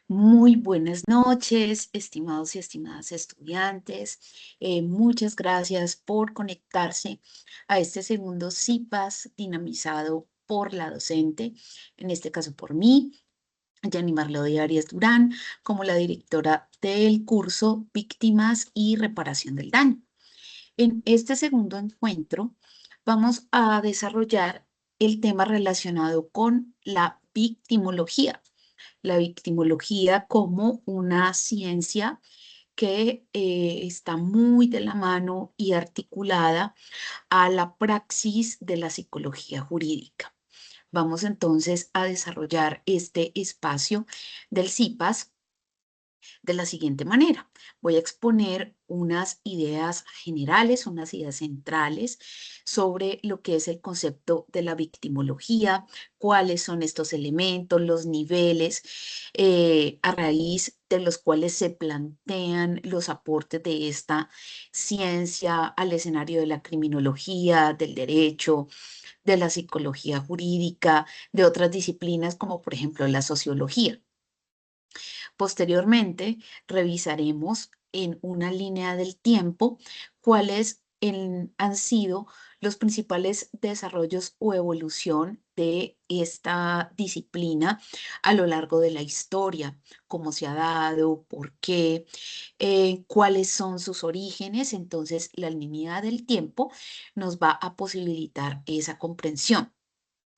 Muy buenas noches, estimados y estimadas estudiantes. Muchas gracias por conectarse a este segundo CIPAS dinamizado por la docente, en este caso por mí, Yanni Marlode Arias Durán, como la directora del curso Víctimas y Reparación del Daño. En este segundo encuentro vamos a desarrollar el tema relacionado con la victimología como una ciencia que está muy de la mano y articulada a la praxis de la psicología jurídica. Vamos entonces a desarrollar este espacio del CIPAS de la siguiente manera. Voy a exponer unas ideas generales, unas ideas centrales sobre lo que es el concepto de la victimología, cuáles son estos elementos, los niveles a raíz de los cuales se plantean los aportes de esta ciencia al escenario de la criminología, del derecho, de la psicología jurídica, de otras disciplinas como por ejemplo la sociología. Posteriormente, revisaremos en una línea del tiempo cuáles han sido los principales desarrollos o evolución de esta disciplina a lo largo de la historia, cómo se ha dado, por qué, cuáles son sus orígenes. Entonces, la línea del tiempo nos va a posibilitar esa comprensión.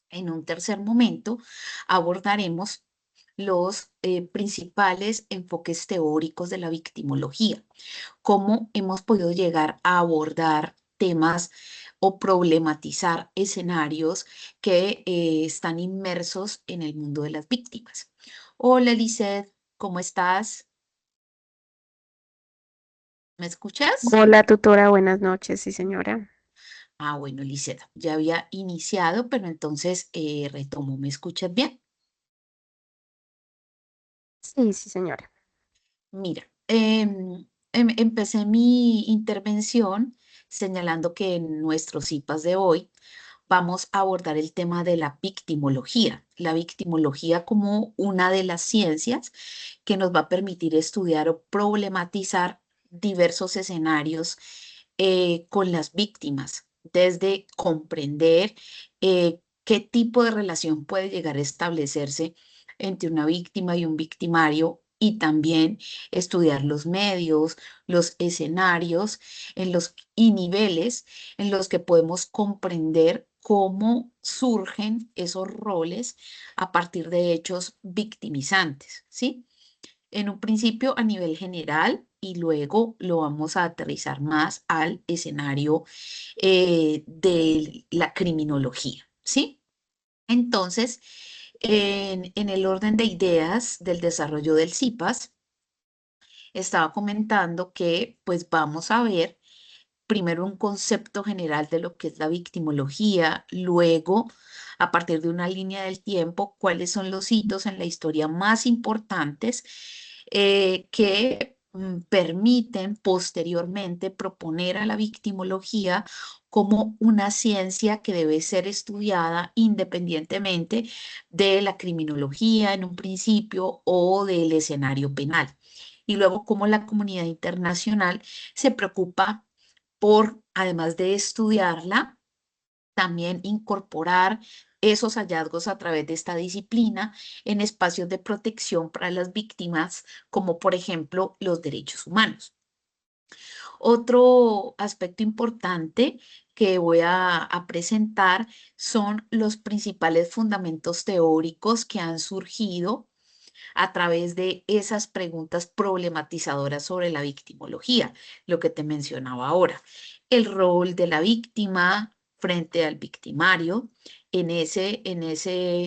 En un tercer momento abordaremos los principales enfoques teóricos de la victimología, cómo hemos podido llegar a abordar temas o problematizar escenarios que están inmersos en el mundo de las víctimas. Hola, Lizeth, ¿cómo estás? ¿Me escuchas? Hola, tutora, buenas noches, sí, señora. Bueno, Lizeth, ya había iniciado, pero entonces retomo. ¿Me escuchas bien? Sí, sí, señora. Mira, empecé mi intervención señalando que en nuestros CIPAS de hoy vamos a abordar el tema de la victimología como una de las ciencias que nos va a permitir estudiar o problematizar diversos escenarios con las víctimas, desde comprender qué tipo de relación puede llegar a establecerse entre una víctima y un victimario y también estudiar los medios, los escenarios y niveles en los que podemos comprender cómo surgen esos roles a partir de hechos victimizantes, ¿sí? En un principio a nivel general y luego lo vamos a aterrizar más al escenario de la criminología, ¿sí? Entonces, en el orden de ideas del desarrollo del CIPAS, estaba comentando que pues vamos a ver primero un concepto general de lo que es la victimología, luego, a partir de una línea del tiempo, cuáles son los hitos en la historia más importantes que permiten posteriormente proponer a la victimología como una ciencia que debe ser estudiada independientemente de la criminología en un principio o del escenario penal. Y luego cómo la comunidad internacional se preocupa por, además de estudiarla, también incorporar esos hallazgos a través de esta disciplina en espacios de protección para las víctimas, como por ejemplo los derechos humanos. Otro aspecto importante que voy a presentar son los principales fundamentos teóricos que han surgido a través de esas preguntas problematizadoras sobre la victimología, lo que te mencionaba ahora. El rol de la víctima frente al victimario en ese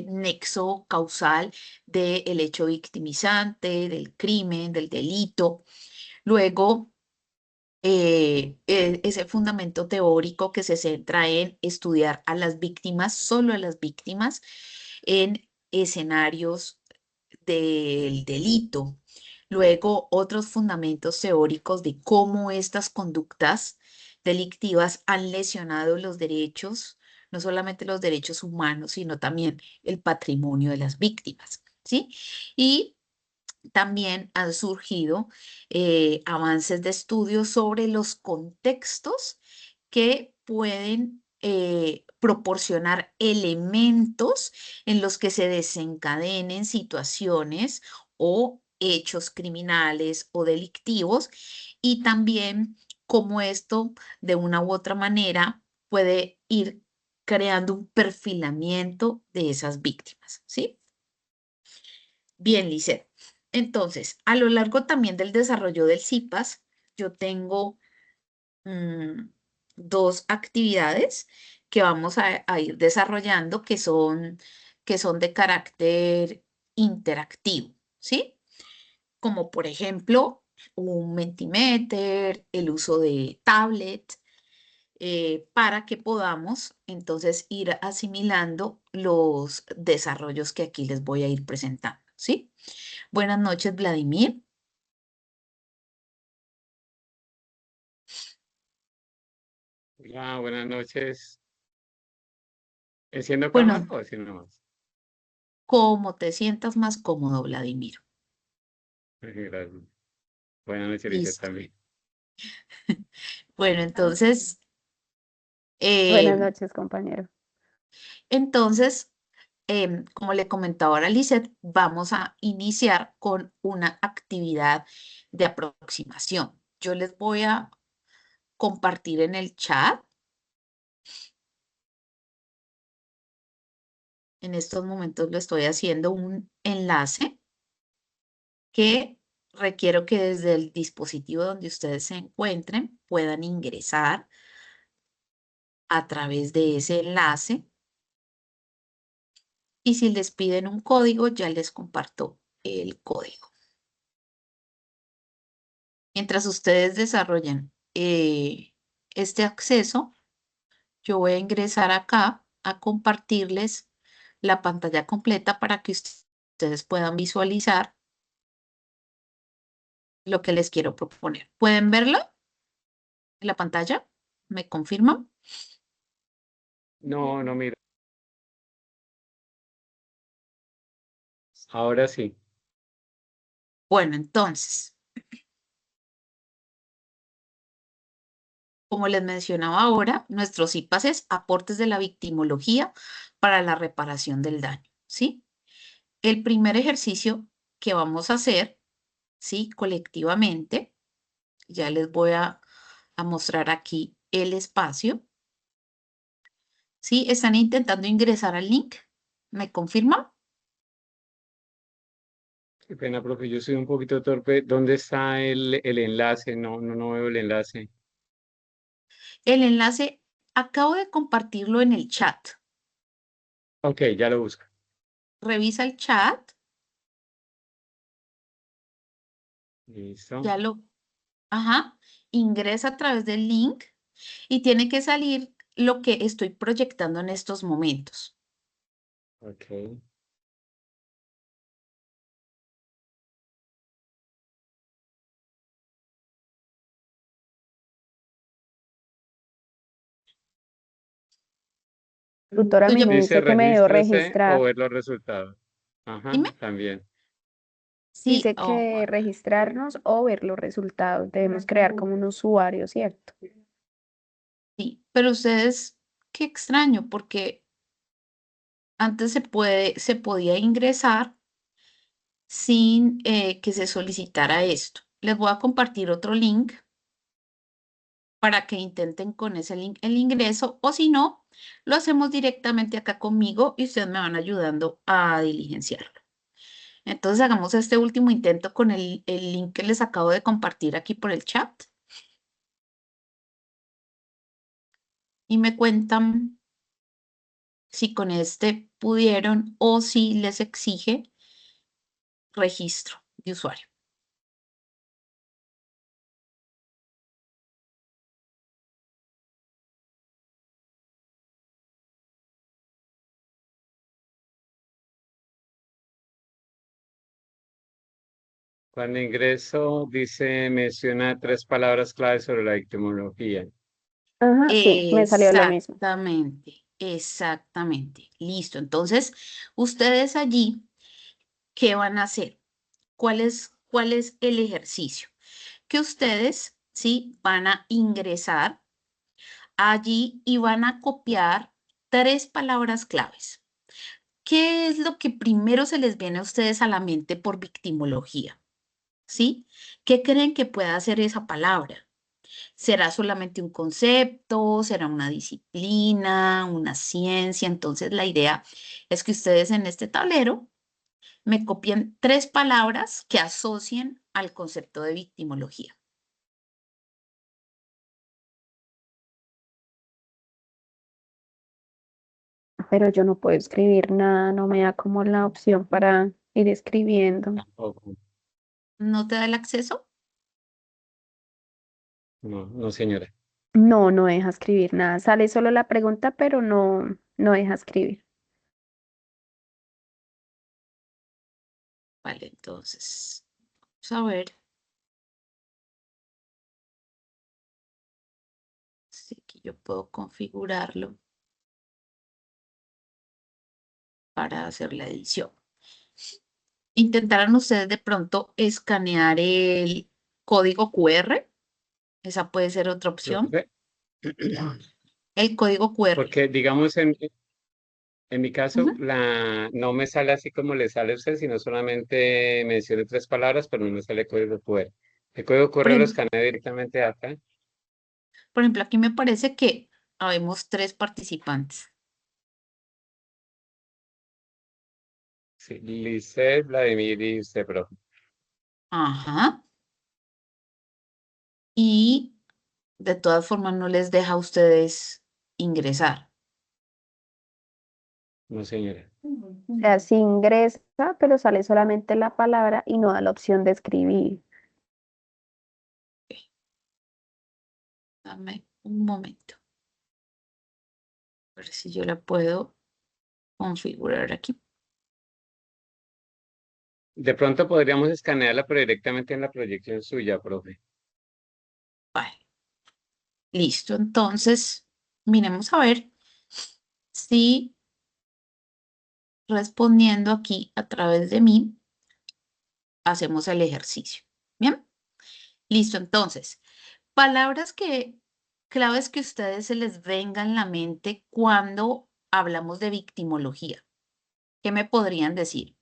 nexo causal del hecho victimizante, del crimen, del delito. Luego, ese fundamento teórico que se centra en estudiar a las víctimas, solo a las víctimas, en escenarios del delito. Luego, otros fundamentos teóricos de cómo estas conductas delictivas han lesionado los derechos, no solamente los derechos humanos, sino también el patrimonio de las víctimas, ¿sí? Y también han surgido avances de estudio sobre los contextos que pueden proporcionar elementos en los que se desencadenen situaciones o hechos criminales o delictivos, y también cómo esto de una u otra manera puede ir creando un perfilamiento de esas víctimas, ¿sí? Bien, Lisset. Entonces, a lo largo también del desarrollo del CIPAS, yo tengo mm, dos actividades que vamos a ir desarrollando que son de carácter interactivo, ¿sí? Como por ejemplo un Mentimeter, el uso de tablet, para que podamos entonces ir asimilando los desarrollos que aquí les voy a ir presentando, ¿sí? Buenas noches, Vladimir. Hola, buenas noches. ¿Enciendo cámara Bueno, o así nomás? como te sientas más cómodo, Vladimir. Gracias. Buenas noches, Lizeth, Listo. también. Bueno, entonces, Buenas eh, noches, compañero. entonces, como le comentaba ahora a Lizeth, vamos a iniciar con una actividad de aproximación. Yo les voy a compartir en el chat. En estos momentos lo estoy haciendo un enlace que requiero que desde el dispositivo donde ustedes se encuentren puedan ingresar a través de ese enlace, y si les piden un código ya les comparto el código. Mientras ustedes desarrollan este acceso, yo voy a ingresar acá a compartirles la pantalla completa para que ustedes puedan visualizar lo que les quiero proponer. ¿Pueden verlo en la pantalla? ¿Me confirman? No, no, mira. Ahora sí. Bueno, entonces, como les mencionaba ahora, nuestros IPAS es aportes de la victimología para la reparación del daño, ¿sí? El primer ejercicio que vamos a hacer, ¿sí? Colectivamente, ya les voy a mostrar aquí el espacio, ¿sí? ¿Están intentando ingresar al link? ¿Me confirman? Qué pena, profe. Yo soy un poquito torpe. ¿Dónde está el enlace? No veo el enlace. El enlace acabo de compartirlo en el chat. Ok, ya lo busco. Revisa el chat, Listo. ya lo, ajá, ingresa a través del link y tiene que salir lo que estoy proyectando en estos momentos. Ok. Tutora, a Tú mí ya, me Dice dice que me debo regístrese o registrar. ver los resultados. Ajá, dime. también. Sí, Dice que registrarnos o ver los resultados. Debemos crear como un usuario, ¿cierto? sí, pero ustedes, qué extraño, porque antes se podía ingresar sin que se solicitara esto. Les voy a compartir otro link para que intenten con ese link el ingreso, o si no, lo hacemos directamente acá conmigo y ustedes me van ayudando a diligenciarlo. Entonces hagamos este último intento con el link que les acabo de compartir aquí por el chat y me cuentan si con este pudieron o si les exige registro de usuario. Cuando ingreso, dice, menciona 3 palabras claves sobre la victimología. Ajá, sí, me salió lo mismo. Exactamente, exactamente. Listo. Entonces, ustedes allí, ¿qué van a hacer? cuál es el ejercicio? Que ustedes, ¿sí? Van a ingresar allí y van a copiar 3 palabras claves. ¿Qué es lo que primero se les viene a ustedes a la mente por victimología? ¿Sí? ¿Qué creen que pueda ser esa palabra? ¿Será solamente un concepto? ¿Será una disciplina? ¿Una ciencia? Entonces, la idea es que ustedes en este tablero me copien 3 palabras que asocien al concepto de victimología. Pero yo no puedo escribir nada, no me da como la opción para ir escribiendo. Tampoco. ¿No te da el acceso? No, no, señora. No, no deja escribir nada. Sale solo la pregunta, pero no, no deja escribir. Vale, entonces, vamos a ver si aquí yo puedo configurarlo para hacer la edición. ¿Intentarán ustedes de pronto escanear el código QR? Esa puede ser otra opción. Profe, El código QR. porque digamos en mi caso, Ujú. no me sale así como le sale a usted, sino solamente menciona 3 palabras, pero no me sale código QR. El código Por QR lo ejem- escanea directamente de acá. por ejemplo, aquí me parece que habemos 3 participantes. Sí, Lisset, Vladimir y usted, profe. Ajá. Y de todas formas no les deja a ustedes ingresar. No, señora. O sea, sí ingresa, pero sale solamente la palabra y no da la opción de escribir. Dame un momento. A ver si yo la puedo configurar aquí. De pronto podríamos escanearla, pero directamente en la proyección suya, profe. Vale. Listo. Entonces, miremos a ver si respondiendo aquí a través de mí hacemos el ejercicio. Bien. Listo. Entonces, palabras claves que a ustedes se les venga en la mente cuando hablamos de victimología. ¿Qué me podrían decir?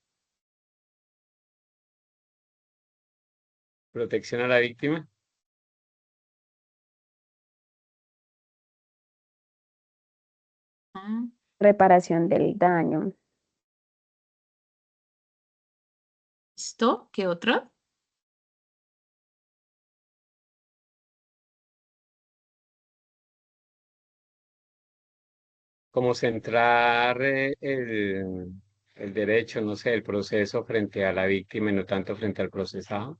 Protección a la víctima. Ah, Reparación del daño. ¿listo? ¿Qué otra? Como centrar el derecho, no sé, el proceso frente a la víctima y no tanto frente al procesado.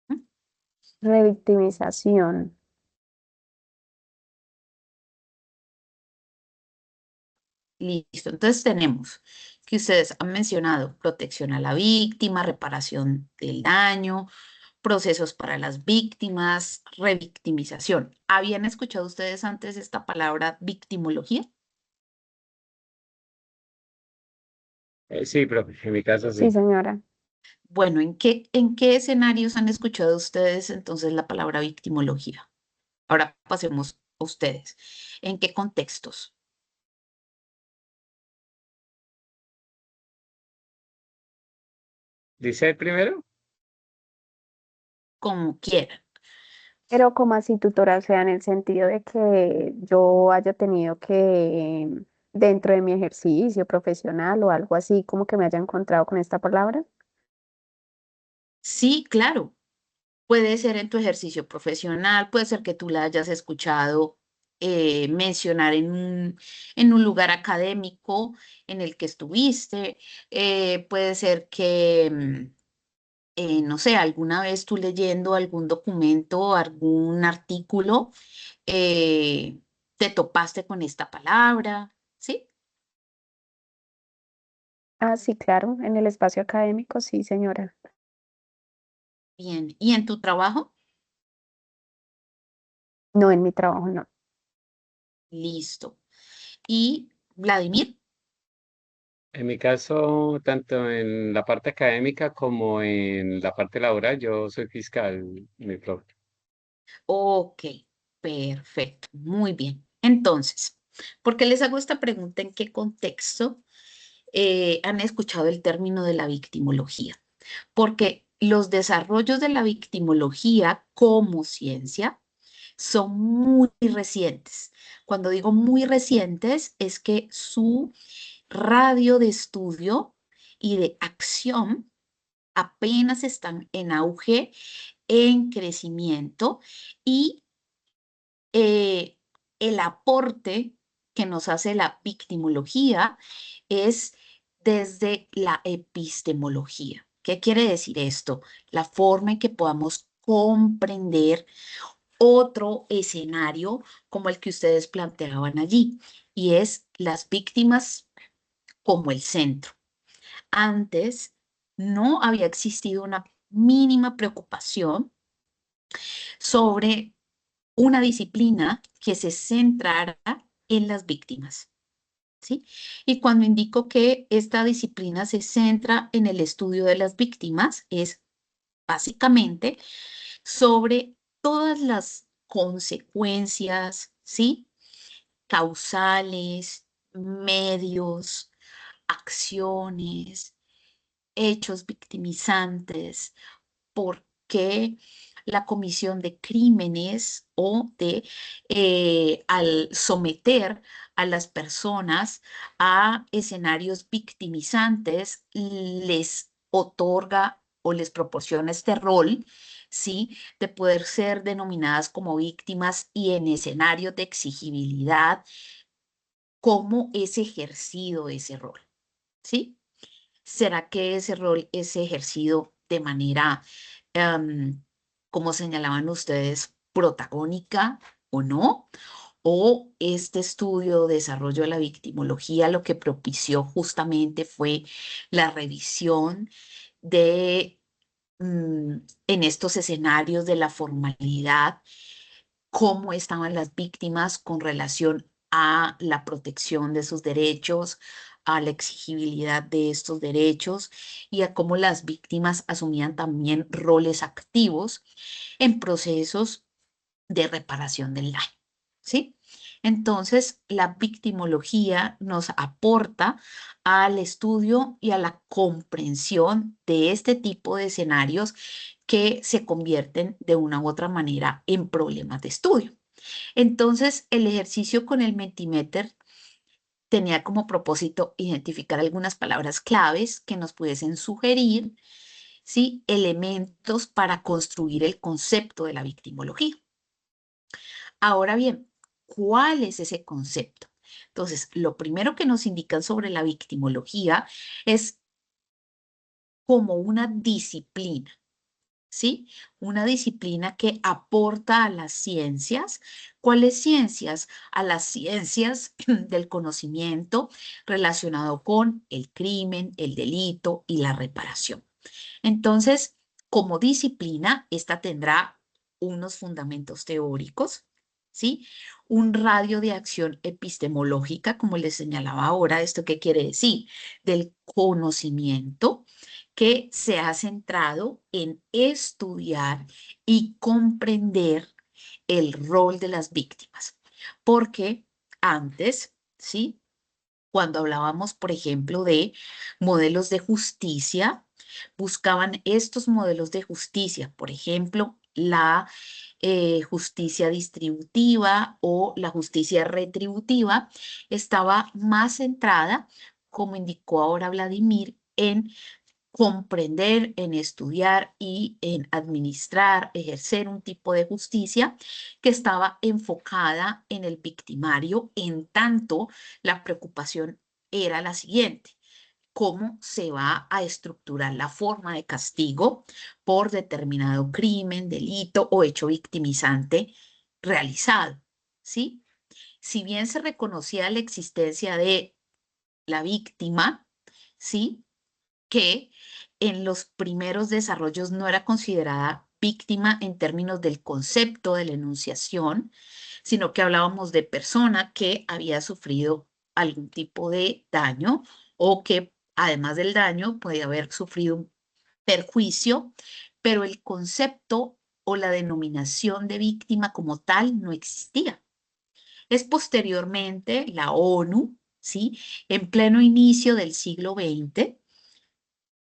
¿Mm? Revictimización. Listo. Entonces tenemos que ustedes han mencionado protección a la víctima, reparación del daño, procesos para las víctimas, revictimización. ¿Habían escuchado ustedes antes esta palabra victimología? Sí, profe, en mi caso Sí, sí. señora. Bueno, ¿en qué escenarios han escuchado ustedes entonces la palabra victimología? Ahora pasemos a ustedes. ¿En qué contextos? ¿Dice el primero? Como quieran. Pero como así tutora, o sea, en el sentido de que yo haya tenido que, dentro de mi ejercicio profesional o algo así, como que me haya encontrado con esta palabra. Sí, claro. Puede ser en tu ejercicio profesional, puede ser que tú la hayas escuchado mencionar en un lugar académico en el que estuviste, puede ser que, no sé, alguna vez tú leyendo algún documento, algún artículo, eh, te topaste con esta palabra, ¿sí? Ah, sí, claro, en el espacio académico, sí, señora. Bien, ¿y en tu trabajo? No, en mi trabajo no. Listo. ¿Y Vladimir? En mi caso, tanto en la parte académica como en la parte laboral, yo soy fiscal, mi profe. Ok, perfecto, muy bien. Entonces, ¿por qué les hago esta pregunta? ¿En qué contexto han escuchado el término de la victimología? Porque los desarrollos de la victimología como ciencia son muy recientes. Cuando digo muy recientes, es que su radio de estudio y de acción apenas están en auge, en crecimiento y eh, el aporte que nos hace la victimología es desde la epistemología. ¿Qué quiere decir esto? La forma en que podamos comprender otro escenario como el que ustedes planteaban allí, y es las víctimas como el centro. Antes no había existido una mínima preocupación sobre una disciplina que se centrara en las víctimas, ¿sí? Y cuando indico que esta disciplina se centra en el estudio de las víctimas, es básicamente sobre todas las consecuencias, ¿sí? Causales, medios, acciones, hechos victimizantes, por qué la comisión de crímenes o de al someter a las personas a escenarios victimizantes les otorga o les proporciona este rol, ¿sí? De poder ser denominadas como víctimas y en escenarios de exigibilidad, cómo es ejercido ese rol, ¿sí? ¿Será que ese rol es ejercido de manera, em, como señalaban ustedes, protagónica o no? ¿O este estudio, desarrollo de la victimología, lo que propició justamente fue la revisión de, en estos escenarios de la formalidad, cómo estaban las víctimas con relación a la protección de sus derechos, a la exigibilidad de estos derechos y a cómo las víctimas asumían también roles activos en procesos de reparación del daño, ¿sí? Entonces, la victimología nos aporta al estudio y a la comprensión de este tipo de escenarios que se convierten de una u otra manera en problemas de estudio. Entonces, el ejercicio con el Mentimeter tenía como propósito identificar algunas palabras claves que nos pudiesen sugerir, ¿sí? Elementos para construir el concepto de la victimología. Ahora bien, ¿cuál es ese concepto? Entonces, lo primero que nos indican sobre la victimología es como una disciplina, ¿sí? Una disciplina que aporta a las ciencias. ¿Cuáles ciencias? A las ciencias del conocimiento relacionado con el crimen, el delito y la reparación. Entonces, como disciplina, esta tendrá unos fundamentos teóricos, ¿sí? Un radio de acción epistemológica, como les señalaba ahora, ¿esto qué quiere decir? Del conocimiento que se ha centrado en estudiar y comprender el rol de las víctimas. Porque antes, ¿sí? Cuando hablábamos, por ejemplo, de modelos de justicia, buscaban estos modelos de justicia, por ejemplo, la justicia distributiva o la justicia retributiva, estaba más centrada, como indicó ahora Vladimir, en comprender, en estudiar y en administrar, ejercer un tipo de justicia que estaba enfocada en el victimario, en tanto la preocupación era la siguiente: cómo se va a estructurar la forma de castigo por determinado crimen, delito o hecho victimizante realizado, ¿sí? Si bien se reconocía la existencia de la víctima, ¿sí? Que en los primeros desarrollos no era considerada víctima en términos del concepto de la enunciación, sino que hablábamos de persona que había sufrido algún tipo de daño o que además del daño puede haber sufrido un perjuicio, pero el concepto o la denominación de víctima como tal no existía. Es posteriormente la ONU, ¿sí? En pleno inicio del siglo XX,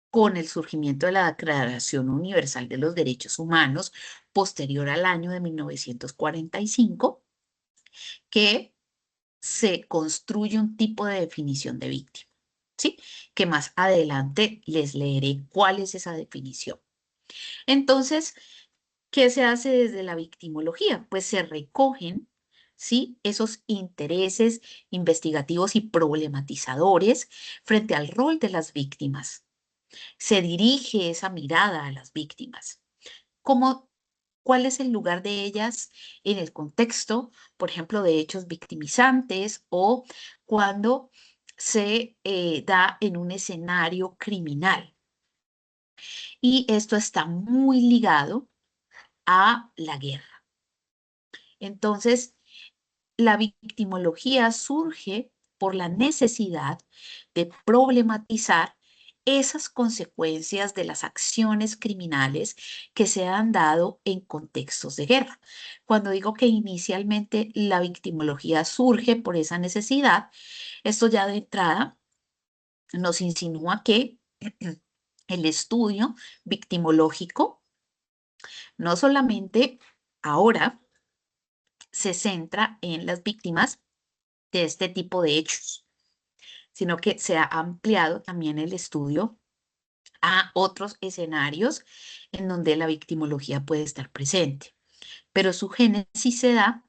con el surgimiento de la Declaración Universal de los Derechos Humanos, posterior al año de 1945, que se construye un tipo de definición de víctima, ¿sí? Que más adelante les leeré cuál es esa definición. Entonces, ¿qué se hace desde la victimología? Pues se recogen, ¿sí? Esos intereses investigativos y problematizadores frente al rol de las víctimas. Se dirige esa mirada a las víctimas. ¿Cómo, cuál es el lugar de ellas en el contexto, por ejemplo, de hechos victimizantes o cuando se da en un escenario criminal? Y esto está muy ligado a la guerra. Entonces, la victimología surge por la necesidad de problematizar esas consecuencias de las acciones criminales que se han dado en contextos de guerra. Cuando digo que inicialmente la victimología surge por esa necesidad, esto ya de entrada nos insinúa que el estudio victimológico no solamente ahora se centra en las víctimas de este tipo de hechos, sino que se ha ampliado también el estudio a otros escenarios en donde la victimología puede estar presente. Pero su génesis se da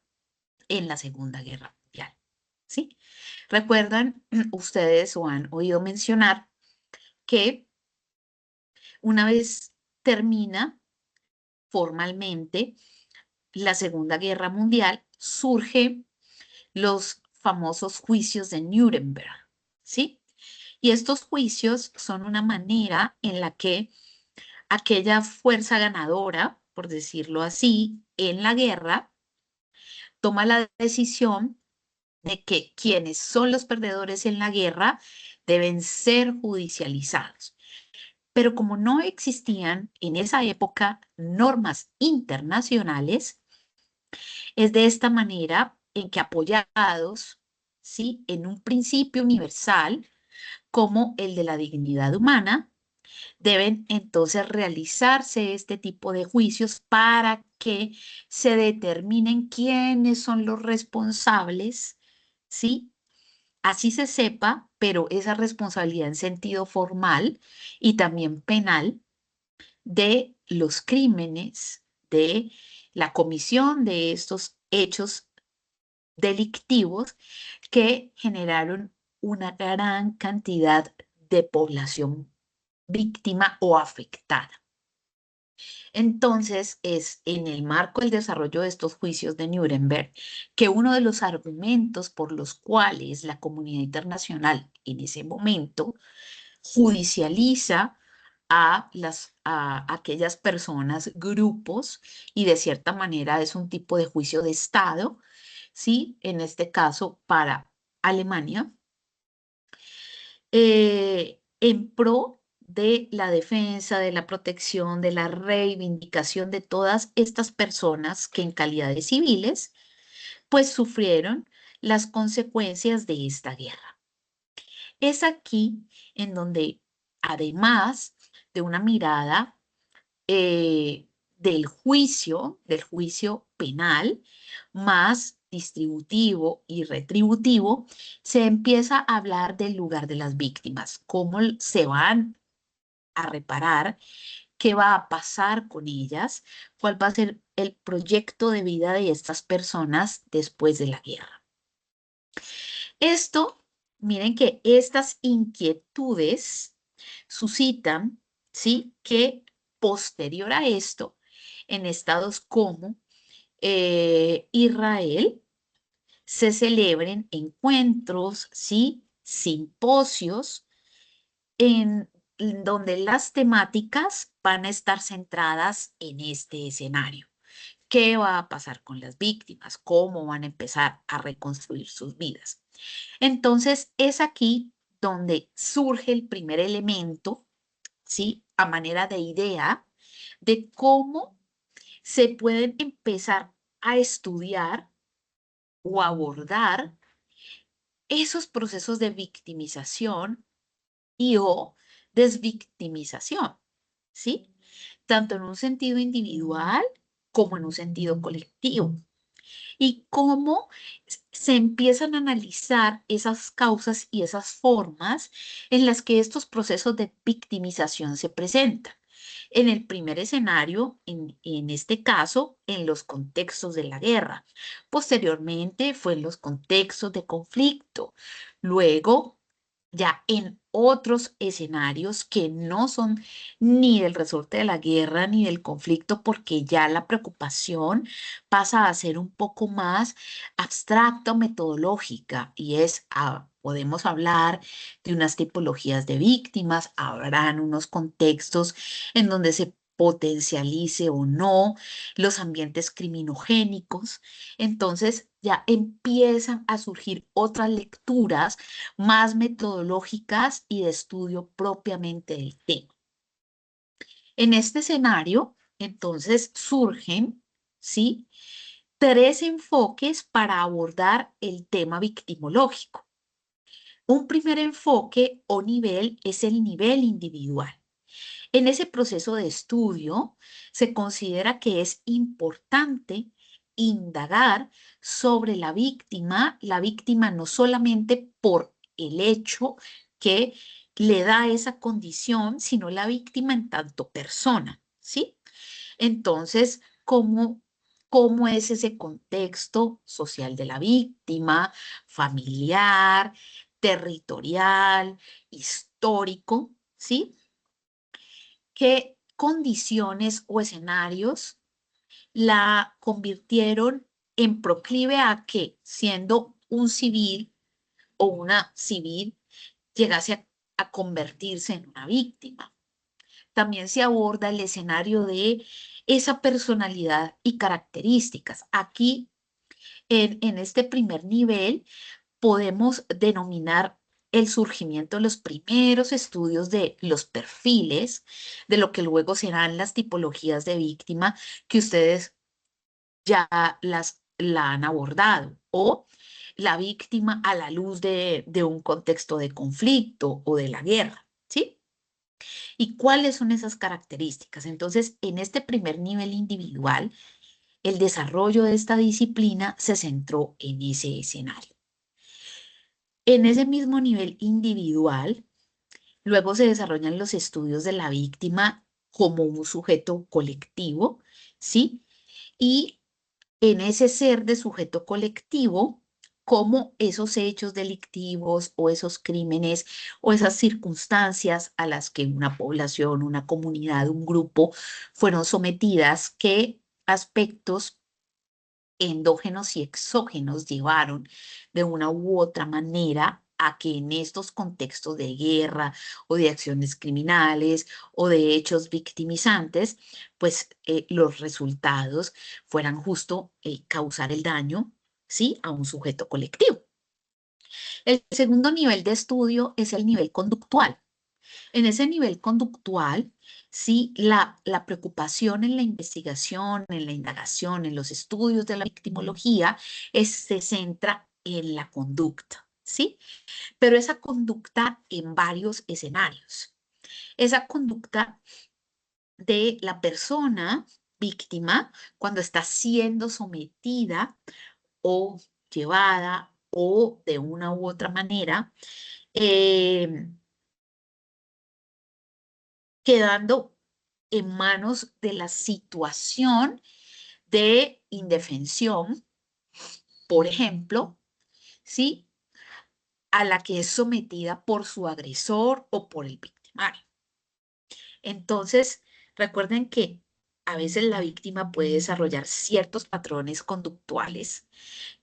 en la Segunda Guerra Mundial, ¿sí? ¿Recuerdan ustedes o han oído mencionar que una vez termina formalmente la Segunda Guerra Mundial, surgen los famosos juicios de Nuremberg, ¿sí? Y estos juicios son una manera en la que aquella fuerza ganadora, por decirlo así, en la guerra, toma la decisión de que quienes son los perdedores en la guerra deben ser judicializados. Pero como no existían en esa época normas internacionales, es de esta manera en que apoyados, ¿sí? En un principio universal como el de la dignidad humana, deben entonces realizarse este tipo de juicios para que se determinen quiénes son los responsables, ¿sí? Así se sepa, pero esa responsabilidad en sentido formal y también penal de los crímenes, de la comisión de estos hechos delictivos que generaron una gran cantidad de población víctima o afectada. Entonces, es en el marco del desarrollo de estos juicios de Nuremberg que uno de los argumentos por los cuales la comunidad internacional en ese momento judicializa a aquellas personas, grupos, y de cierta manera es un tipo de juicio de Estado, ¿sí? En este caso para Alemania, en pro de la defensa, de la protección, de la reivindicación de todas estas personas que en calidad de civiles, pues sufrieron las consecuencias de esta guerra. Es aquí en donde, además de una mirada del juicio penal, más distributivo y retributivo, se empieza a hablar del lugar de las víctimas, cómo se van a reparar, qué va a pasar con ellas, cuál va a ser el proyecto de vida de estas personas después de la guerra. Esto, miren que estas inquietudes suscitan, ¿sí? Que posterior a esto, en estados como Israel, se celebren encuentros, ¿sí? Simposios en donde las temáticas van a estar centradas en este escenario. ¿Qué va a pasar con las víctimas? ¿Cómo van a empezar a reconstruir sus vidas? Entonces, es aquí donde surge el primer elemento, ¿sí? A manera de idea de cómo se pueden empezar a estudiar o abordar esos procesos de victimización y o desvictimización, ¿sí? Tanto en un sentido individual como en un sentido colectivo. Y cómo se empiezan a analizar esas causas y esas formas en las que estos procesos de victimización se presentan. En el primer escenario, en este caso, en los contextos de la guerra. Posteriormente fue en los contextos de conflicto. Luego, ya en otros escenarios que no son ni del resorte de la guerra ni del conflicto, porque ya la preocupación pasa a ser un poco más abstracta o metodológica y podemos hablar de unas tipologías de víctimas, habrán unos contextos en donde se potencialice o no los ambientes criminogénicos. Entonces ya empiezan a surgir otras lecturas más metodológicas y de estudio propiamente del tema. En este escenario, entonces surgen, ¿sí?, tres enfoques para abordar el tema victimológico. Un primer enfoque o nivel es el nivel individual. En ese proceso de estudio se considera que es importante indagar sobre la víctima no solamente por el hecho que le da esa condición, sino la víctima en tanto persona, ¿sí? Entonces, ¿cómo es ese contexto social de la víctima, familiar, territorial, histórico, ¿sí? ¿Qué condiciones o escenarios la convirtieron en proclive a que, siendo un civil o una civil, llegase a convertirse en una víctima? También se aborda el escenario de esa personalidad y características. Aquí, en este primer nivel, podemos denominar el surgimiento de los primeros estudios de los perfiles, de lo que luego serán las tipologías de víctima que ustedes ya la han abordado, o la víctima a la luz de un contexto de conflicto o de la guerra, ¿sí? ¿Y cuáles son esas características? Entonces, en este primer nivel individual, el desarrollo de esta disciplina se centró en ese escenario. En ese mismo nivel individual, luego se desarrollan los estudios de la víctima como un sujeto colectivo, ¿sí? Y en ese ser de sujeto colectivo, cómo esos hechos delictivos o esos crímenes o esas circunstancias a las que una población, una comunidad, un grupo fueron sometidas, qué aspectos endógenos y exógenos llevaron de una u otra manera a que en estos contextos de guerra o de acciones criminales o de hechos victimizantes, pues los resultados fueran justo causar el daño, ¿sí?, a un sujeto colectivo. El segundo nivel de estudio es el nivel conductual. En ese nivel conductual, sí, la preocupación en la investigación, en la indagación, en los estudios de la victimología, se centra en la conducta, ¿sí? Pero esa conducta en varios escenarios. Esa conducta de la persona víctima cuando está siendo sometida o llevada o de una u otra manera, eh, quedando en manos de la situación de indefensión, por ejemplo, ¿sí?, a la que es sometida por su agresor o por el victimario. Entonces, recuerden que a veces la víctima puede desarrollar ciertos patrones conductuales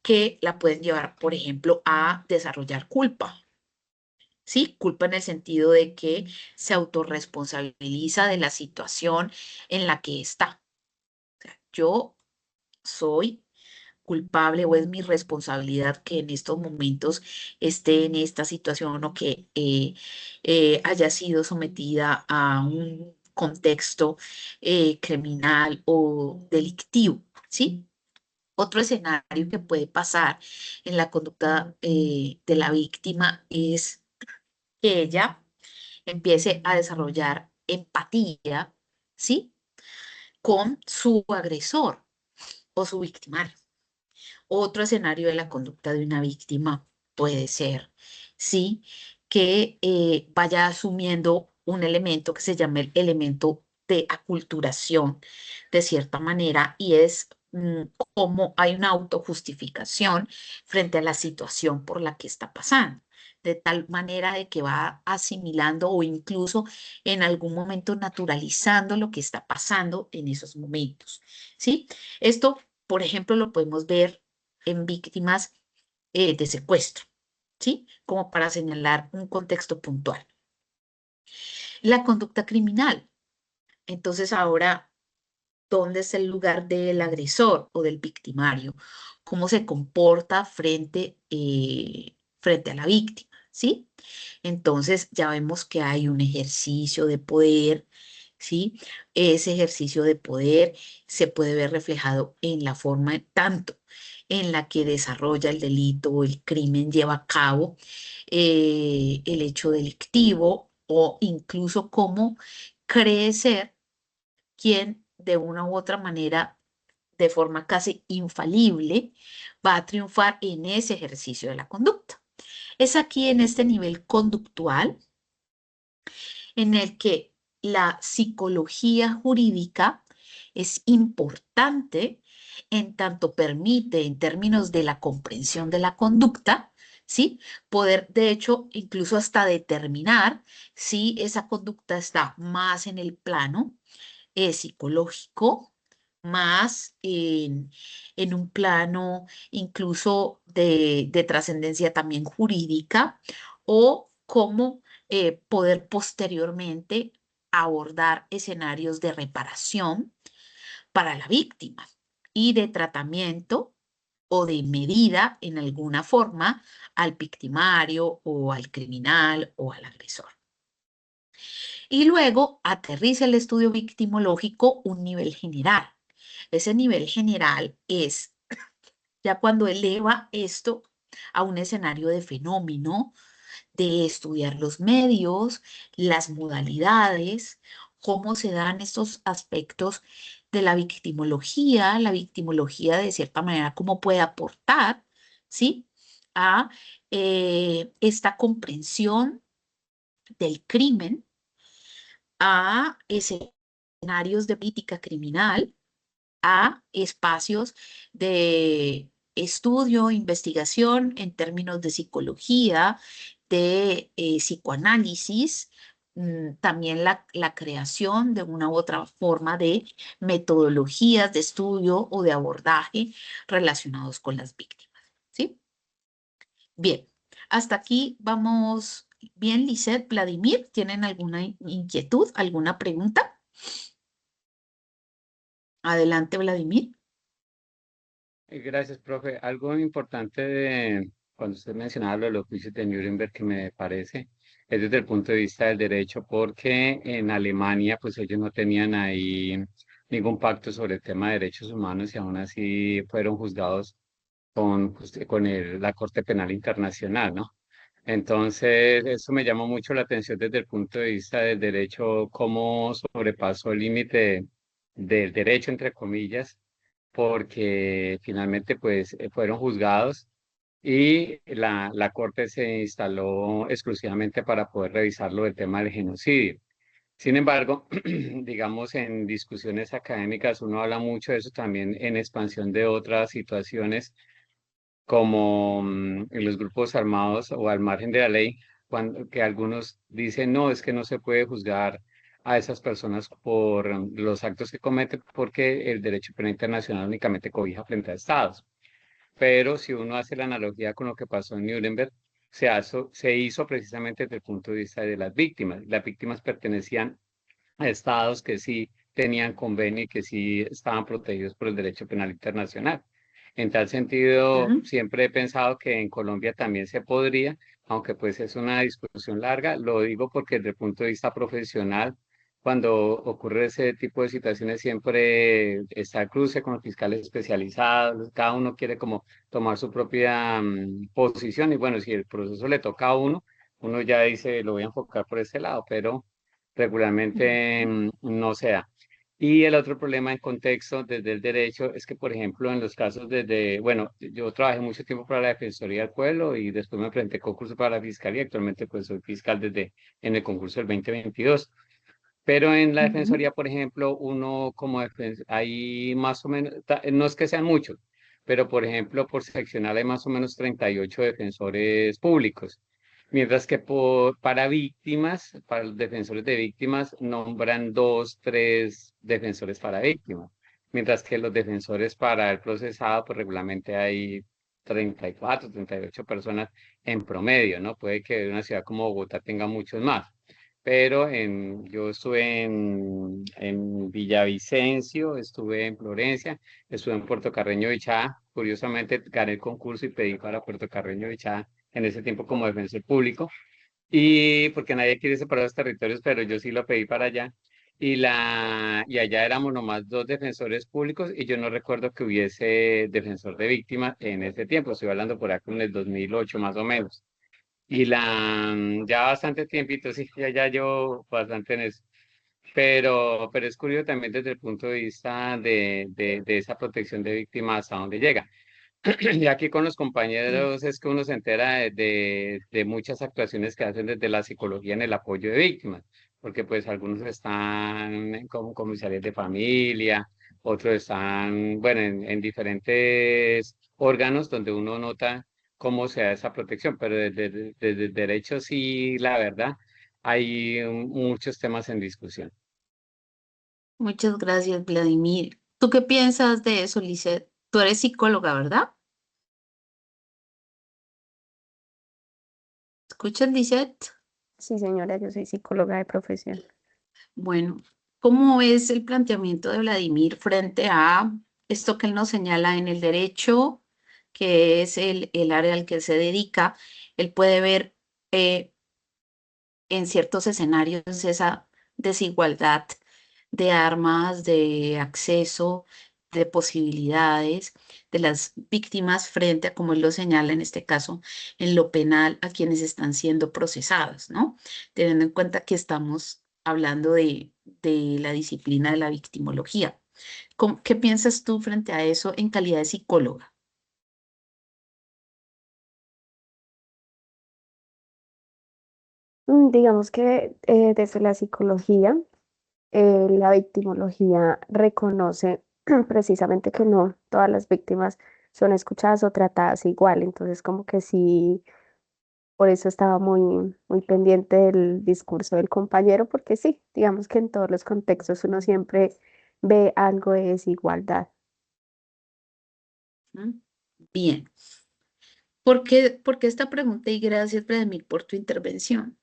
que la pueden llevar, por ejemplo, a desarrollar culpa. ¿Sí? Culpa en el sentido de que se autorresponsabiliza de la situación en la que está. O sea, yo soy culpable o es mi responsabilidad que en estos momentos esté en esta situación o que haya sido sometida a un contexto criminal o delictivo, ¿sí? Otro escenario que puede pasar en la conducta de la víctima es que ella empiece a desarrollar empatía, ¿sí? Con su agresor o su victimario. Otro escenario de la conducta de una víctima puede ser, ¿sí? Que vaya asumiendo un elemento que se llama el elemento de aculturación, de cierta manera, y es como hay una autojustificación frente a la situación por la que está pasando, de tal manera de que va asimilando o incluso en algún momento naturalizando lo que está pasando en esos momentos, ¿sí? Esto, por ejemplo, lo podemos ver en víctimas de secuestro, ¿sí? Como para señalar un contexto puntual. La conducta criminal. Entonces, ahora, ¿dónde es el lugar del agresor o del victimario? ¿Cómo se comporta frente a la víctima? ¿Sí? Entonces, ya vemos que hay un ejercicio de poder, ¿sí? Ese ejercicio de poder se puede ver reflejado en la forma tanto en la que desarrolla el delito o el crimen, lleva a cabo el hecho delictivo o incluso cómo cree ser quien de una u otra manera, de forma casi infalible, va a triunfar en ese ejercicio de la conducta. Es aquí en este nivel conductual en el que la psicología jurídica es importante en tanto permite, en términos de la comprensión de la conducta, ¿sí? Poder, de hecho, incluso hasta determinar si esa conducta está más en el plano psicológico, más en un plano incluso de trascendencia también jurídica, o cómo poder posteriormente abordar escenarios de reparación para la víctima y de tratamiento o de medida en alguna forma al victimario o al criminal o al agresor. Y luego aterriza el estudio victimológico un nivel general. Ese nivel general es ya cuando eleva esto a un escenario de fenómeno, de estudiar los medios, las modalidades, cómo se dan estos aspectos de la victimología de cierta manera, cómo puede aportar, ¿sí? A esta comprensión del crimen, a escenarios de política criminal, a espacios de estudio, investigación en términos de psicología, de psicoanálisis, también la creación de una u otra forma de metodologías de estudio o de abordaje relacionados con las víctimas. ¿Sí? Bien, hasta aquí vamos bien, Lisette, Vladimir, ¿tienen alguna inquietud, alguna pregunta? Adelante, Vladimir. Gracias, profe. Algo importante de cuando usted mencionaba lo de los juicios de Nuremberg que me parece es desde el punto de vista del derecho, porque en Alemania pues ellos no tenían ahí ningún pacto sobre el tema de derechos humanos y aún así fueron juzgados con la Corte Penal Internacional, ¿no? Entonces, eso me llamó mucho la atención desde el punto de vista del derecho, cómo sobrepasó el límite del derecho, entre comillas, porque finalmente pues fueron juzgados y la corte se instaló exclusivamente para poder revisar lo del tema del genocidio. Sin embargo, digamos, en discusiones académicas uno habla mucho de eso también en expansión de otras situaciones como en los grupos armados o al margen de la ley, cuando que algunos dicen, no, es que no se puede juzgar a esas personas por los actos que cometen porque el derecho penal internacional únicamente cobija frente a estados. Pero si uno hace la analogía con lo que pasó en Nuremberg, se hizo precisamente desde el punto de vista de las víctimas. Las víctimas pertenecían a estados que sí tenían convenio y que sí estaban protegidos por el derecho penal internacional. En tal sentido, Ujú, siempre he pensado que en Colombia también se podría, aunque pues es una discusión larga. Lo digo porque desde el punto de vista profesional, cuando ocurre ese tipo de situaciones, siempre está el cruce con los fiscales especializados, cada uno quiere como tomar su propia posición y bueno, si el proceso le toca a uno, uno ya dice, lo voy a enfocar por este lado, pero regularmente ujú, no se da. Y el otro problema en contexto desde el derecho es que, por ejemplo, en los casos desde, bueno, yo trabajé mucho tiempo para la Defensoría del Pueblo y después me presenté concurso para la Fiscalía. Actualmente, pues, soy fiscal desde en el concurso del 2022. Pero en la ujú. Defensoría, por ejemplo, uno como hay más o menos, no es que sean muchos, pero por ejemplo, por seccional hay más o menos 38 defensores públicos. Mientras que para víctimas, para los defensores de víctimas, nombran dos, tres defensores para víctimas. Mientras que los defensores para el procesado, pues regularmente hay 34, 38 personas en promedio, ¿no? Puede que una ciudad como Bogotá tenga muchos más. Pero yo estuve en Villavicencio, estuve en Florencia, estuve en Puerto Carreño de Chá. Curiosamente, gané el concurso y pedí para Puerto Carreño de Chá en ese tiempo como defensor público. Y porque nadie quiere separar los territorios, pero yo sí lo pedí para allá. Y allá éramos nomás dos defensores públicos y yo no recuerdo que hubiese defensor de víctimas en ese tiempo. Estoy hablando por acá en el 2008 más o menos. Ya bastante tiempito, sí, ya llevo bastante en eso. Pero es curioso también desde el punto de vista de esa protección de víctimas a dónde llega. Y aquí con los Sí. compañeros es que uno se entera de muchas actuaciones que hacen desde la psicología en el apoyo de víctimas, porque pues algunos están como comisarias de familia, otros están, bueno, en diferentes órganos donde uno nota cómo se da esa protección, pero desde el derecho sí, la verdad, hay muchos temas en discusión. Muchas gracias, Vladimir. ¿Tú qué piensas de eso, Lisette? Tú eres psicóloga, ¿verdad? ¿Escuchas, Lisette? Sí, señora, yo soy psicóloga de profesión. Bueno, ¿cómo es el planteamiento de Vladimir frente a esto que él nos señala en el derecho, que es el área al que se dedica? Él puede ver eh, en ciertos escenarios esa desigualdad de armas, de acceso, de posibilidades de las víctimas frente a, como él lo señala en este caso, en lo penal, a quienes están siendo procesados, ¿no? Teniendo en cuenta que estamos hablando de la disciplina de la victimología. ¿Qué piensas tú frente a eso en calidad de psicóloga? Digamos que desde la psicología, la victimología reconoce precisamente que no todas las víctimas son escuchadas o tratadas igual. Entonces, como que sí, por eso estaba muy pendiente del discurso del compañero, porque sí, digamos que en todos los contextos uno siempre ve algo de desigualdad. ¿Mm? Bien. ¿Por qué esta pregunta? Y gracias, Vladimir, por tu intervención.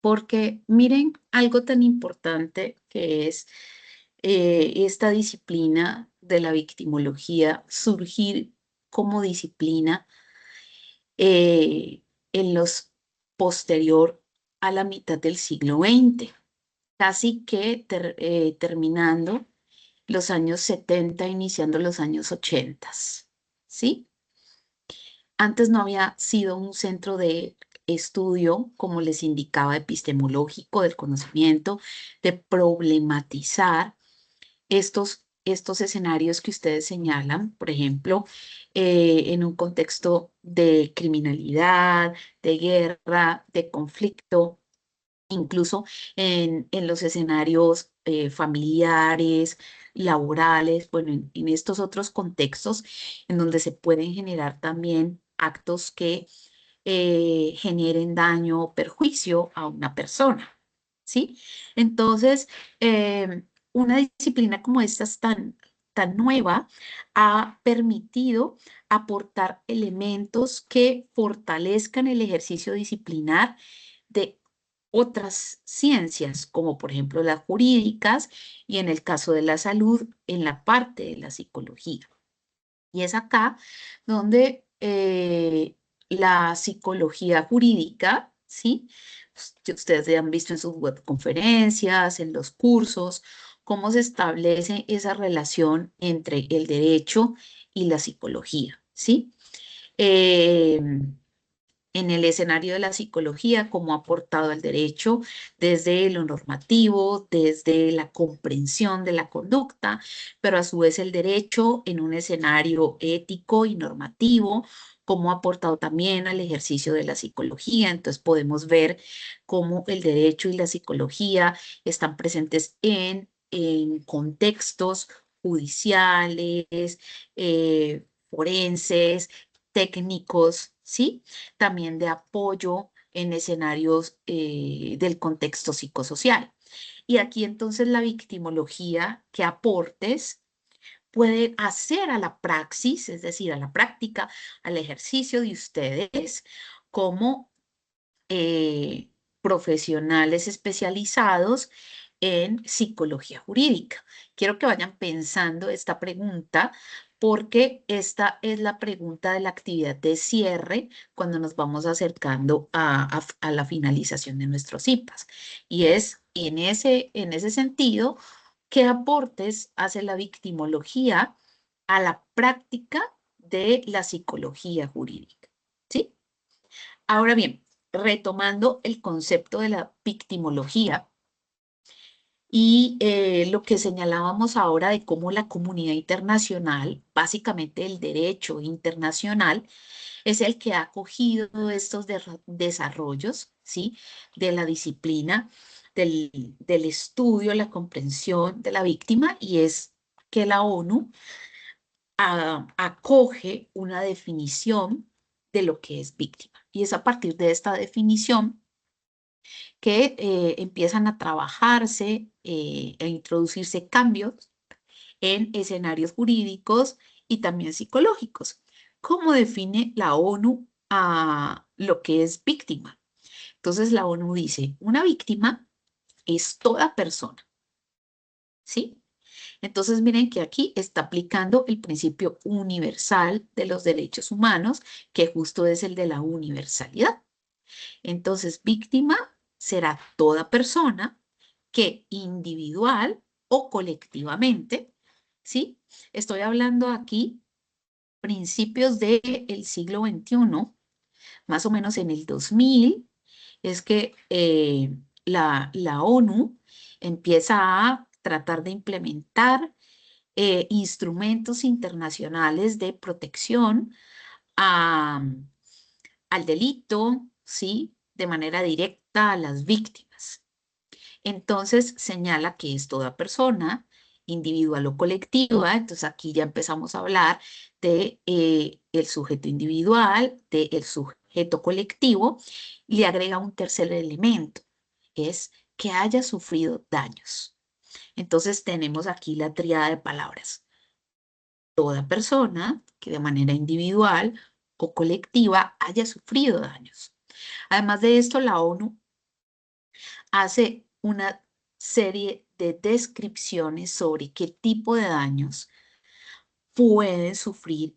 Porque miren algo tan importante que es esta disciplina de la victimología surgir como disciplina eh, en los posterior a la mitad del siglo XX, casi que terminando los años 70, iniciando los años 80, ¿sí? Antes no había sido un centro de estudio, como les indicaba, epistemológico del conocimiento, de problematizar estos escenarios que ustedes señalan, por ejemplo, en un contexto de criminalidad, de guerra, de conflicto, incluso en los escenarios familiares, laborales, bueno, en estos otros contextos en donde se pueden generar también actos que generen daño o perjuicio a una persona, ¿sí? Entonces, una disciplina como esta es tan nueva ha permitido aportar elementos que fortalezcan el ejercicio disciplinar de otras ciencias, como por ejemplo las jurídicas y en el caso de la salud, en la parte de la psicología. Y es acá donde la psicología jurídica, ¿sí? Que ustedes ya han visto en sus webconferencias, en los cursos, cómo se establece esa relación entre el derecho y la psicología, ¿sí? Eh, en el escenario de la psicología, cómo ha aportado al derecho desde lo normativo, desde la comprensión de la conducta, pero a su vez el derecho en un escenario ético y normativo, cómo ha aportado también al ejercicio de la psicología. Entonces podemos ver cómo el derecho y la psicología están presentes en contextos judiciales, forenses, técnicos, ¿sí? También de apoyo en escenarios del contexto psicosocial. Y aquí entonces la victimología, ¿qué aportes puede hacer a la praxis, es decir, a la práctica, al ejercicio de ustedes como eh, profesionales especializados en psicología jurídica? Quiero que vayan pensando esta pregunta porque esta es la pregunta de la actividad de cierre cuando nos vamos acercando a la finalización de nuestros IPAs. Y es en ese sentido, ¿qué aportes hace la victimología a la práctica de la psicología jurídica? ¿Sí? Ahora bien, retomando el concepto de la victimología y lo que señalábamos ahora de cómo la comunidad internacional, básicamente el derecho internacional, es el que ha acogido estos desarrollos, ¿sí? De la disciplina, del estudio, la comprensión de la víctima, y es que la ONU acoge una definición de lo que es víctima. Y es a partir de esta definición que empiezan a trabajarse e introducirse cambios en escenarios jurídicos y también psicológicos. ¿Cómo define la ONU a lo que es víctima? Entonces la ONU dice, una víctima es toda persona, ¿sí? Entonces miren que aquí está aplicando el principio universal de los derechos humanos, que justo es el de la universalidad. Entonces, víctima será toda persona que individual o colectivamente, ¿sí? Estoy hablando aquí principios del siglo XXI, más o menos en el 2000, es que la ONU empieza a tratar de implementar instrumentos internacionales de protección a, al delito, ¿sí? De manera directa a las víctimas. Entonces señala que es toda persona, individual o colectiva. Entonces aquí ya empezamos a hablar de el sujeto individual, del sujeto colectivo, y le agrega un tercer elemento, es que haya sufrido daños. Entonces tenemos aquí la tríada de palabras. Toda persona que de manera individual o colectiva haya sufrido daños. Además de esto, la ONU hace una serie de descripciones sobre qué tipo de daños puede sufrir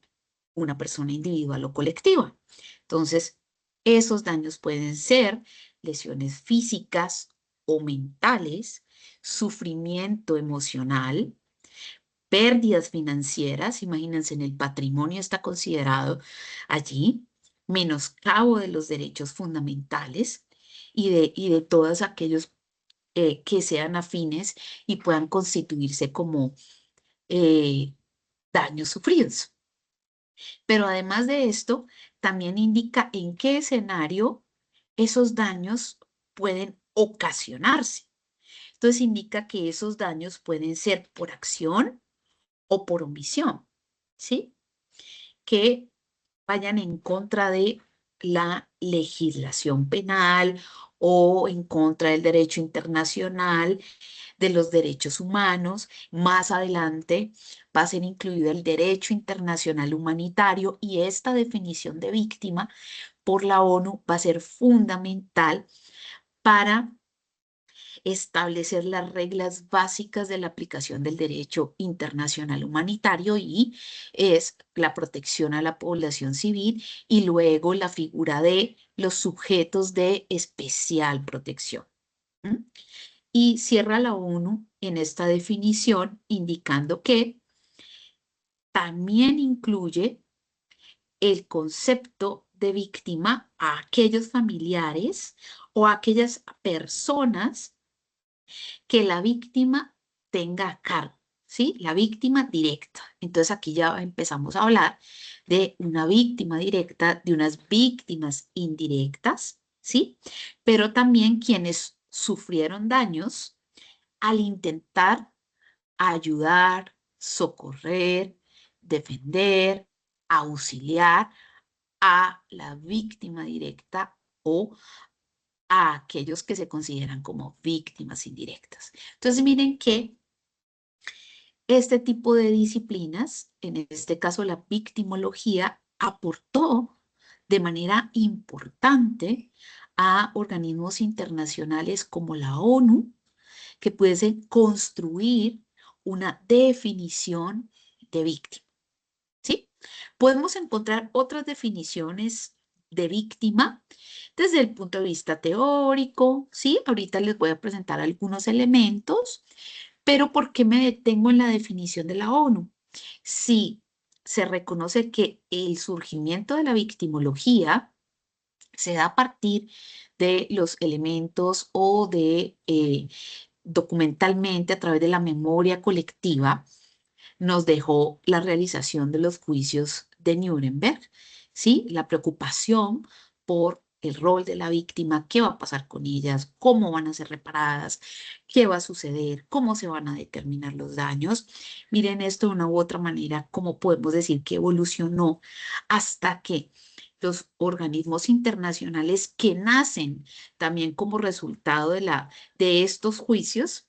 una persona individual o colectiva. Entonces, esos daños pueden ser lesiones físicas o mentales, sufrimiento emocional, pérdidas financieras, imagínense, en el patrimonio está considerado allí, menoscabo de los derechos fundamentales y de todos aquellos que sean afines y puedan constituirse como eh, daños sufridos. Pero además de esto, también indica en qué escenario esos daños pueden ocasionarse. Entonces indica que esos daños pueden ser por acción o por omisión, ¿sí? Que vayan en contra de la legislación penal o en contra del derecho internacional, de los derechos humanos. Más adelante va a ser incluido el derecho internacional humanitario y esta definición de víctima por la ONU va a ser fundamental para establecer las reglas básicas de la aplicación del derecho internacional humanitario y es la protección a la población civil y luego la figura de los sujetos de especial protección. ¿Mm? Y cierra la ONU en esta definición indicando que también incluye el concepto de víctima a aquellos familiares o a aquellas personas que la víctima tenga a cargo, ¿sí? La víctima directa. Entonces aquí ya empezamos a hablar de una víctima directa, de unas víctimas indirectas, ¿sí? Pero también quienes sufrieron daños al intentar ayudar, socorrer, defender, auxiliar a la víctima directa o a aquellos que se consideran como víctimas indirectas. Entonces, miren que este tipo de disciplinas, en este caso la victimología, aportó de manera importante a organismos internacionales como la ONU, que pudiesen construir una definición de víctima, ¿sí? Podemos encontrar otras definiciones de víctima desde el punto de vista teórico, ¿sí? Ahorita les voy a presentar algunos elementos, pero ¿por qué me detengo en la definición de la ONU? Sí, se reconoce que el surgimiento de la victimología se da a partir de los elementos o de documentalmente a través de la memoria colectiva nos dejó la realización de los juicios de Nuremberg, ¿sí? La preocupación por el rol de la víctima, qué va a pasar con ellas, cómo van a ser reparadas, qué va a suceder, cómo se van a determinar los daños. Miren esto de una u otra manera, cómo podemos decir que evolucionó hasta que los organismos internacionales que nacen también como resultado de estos juicios,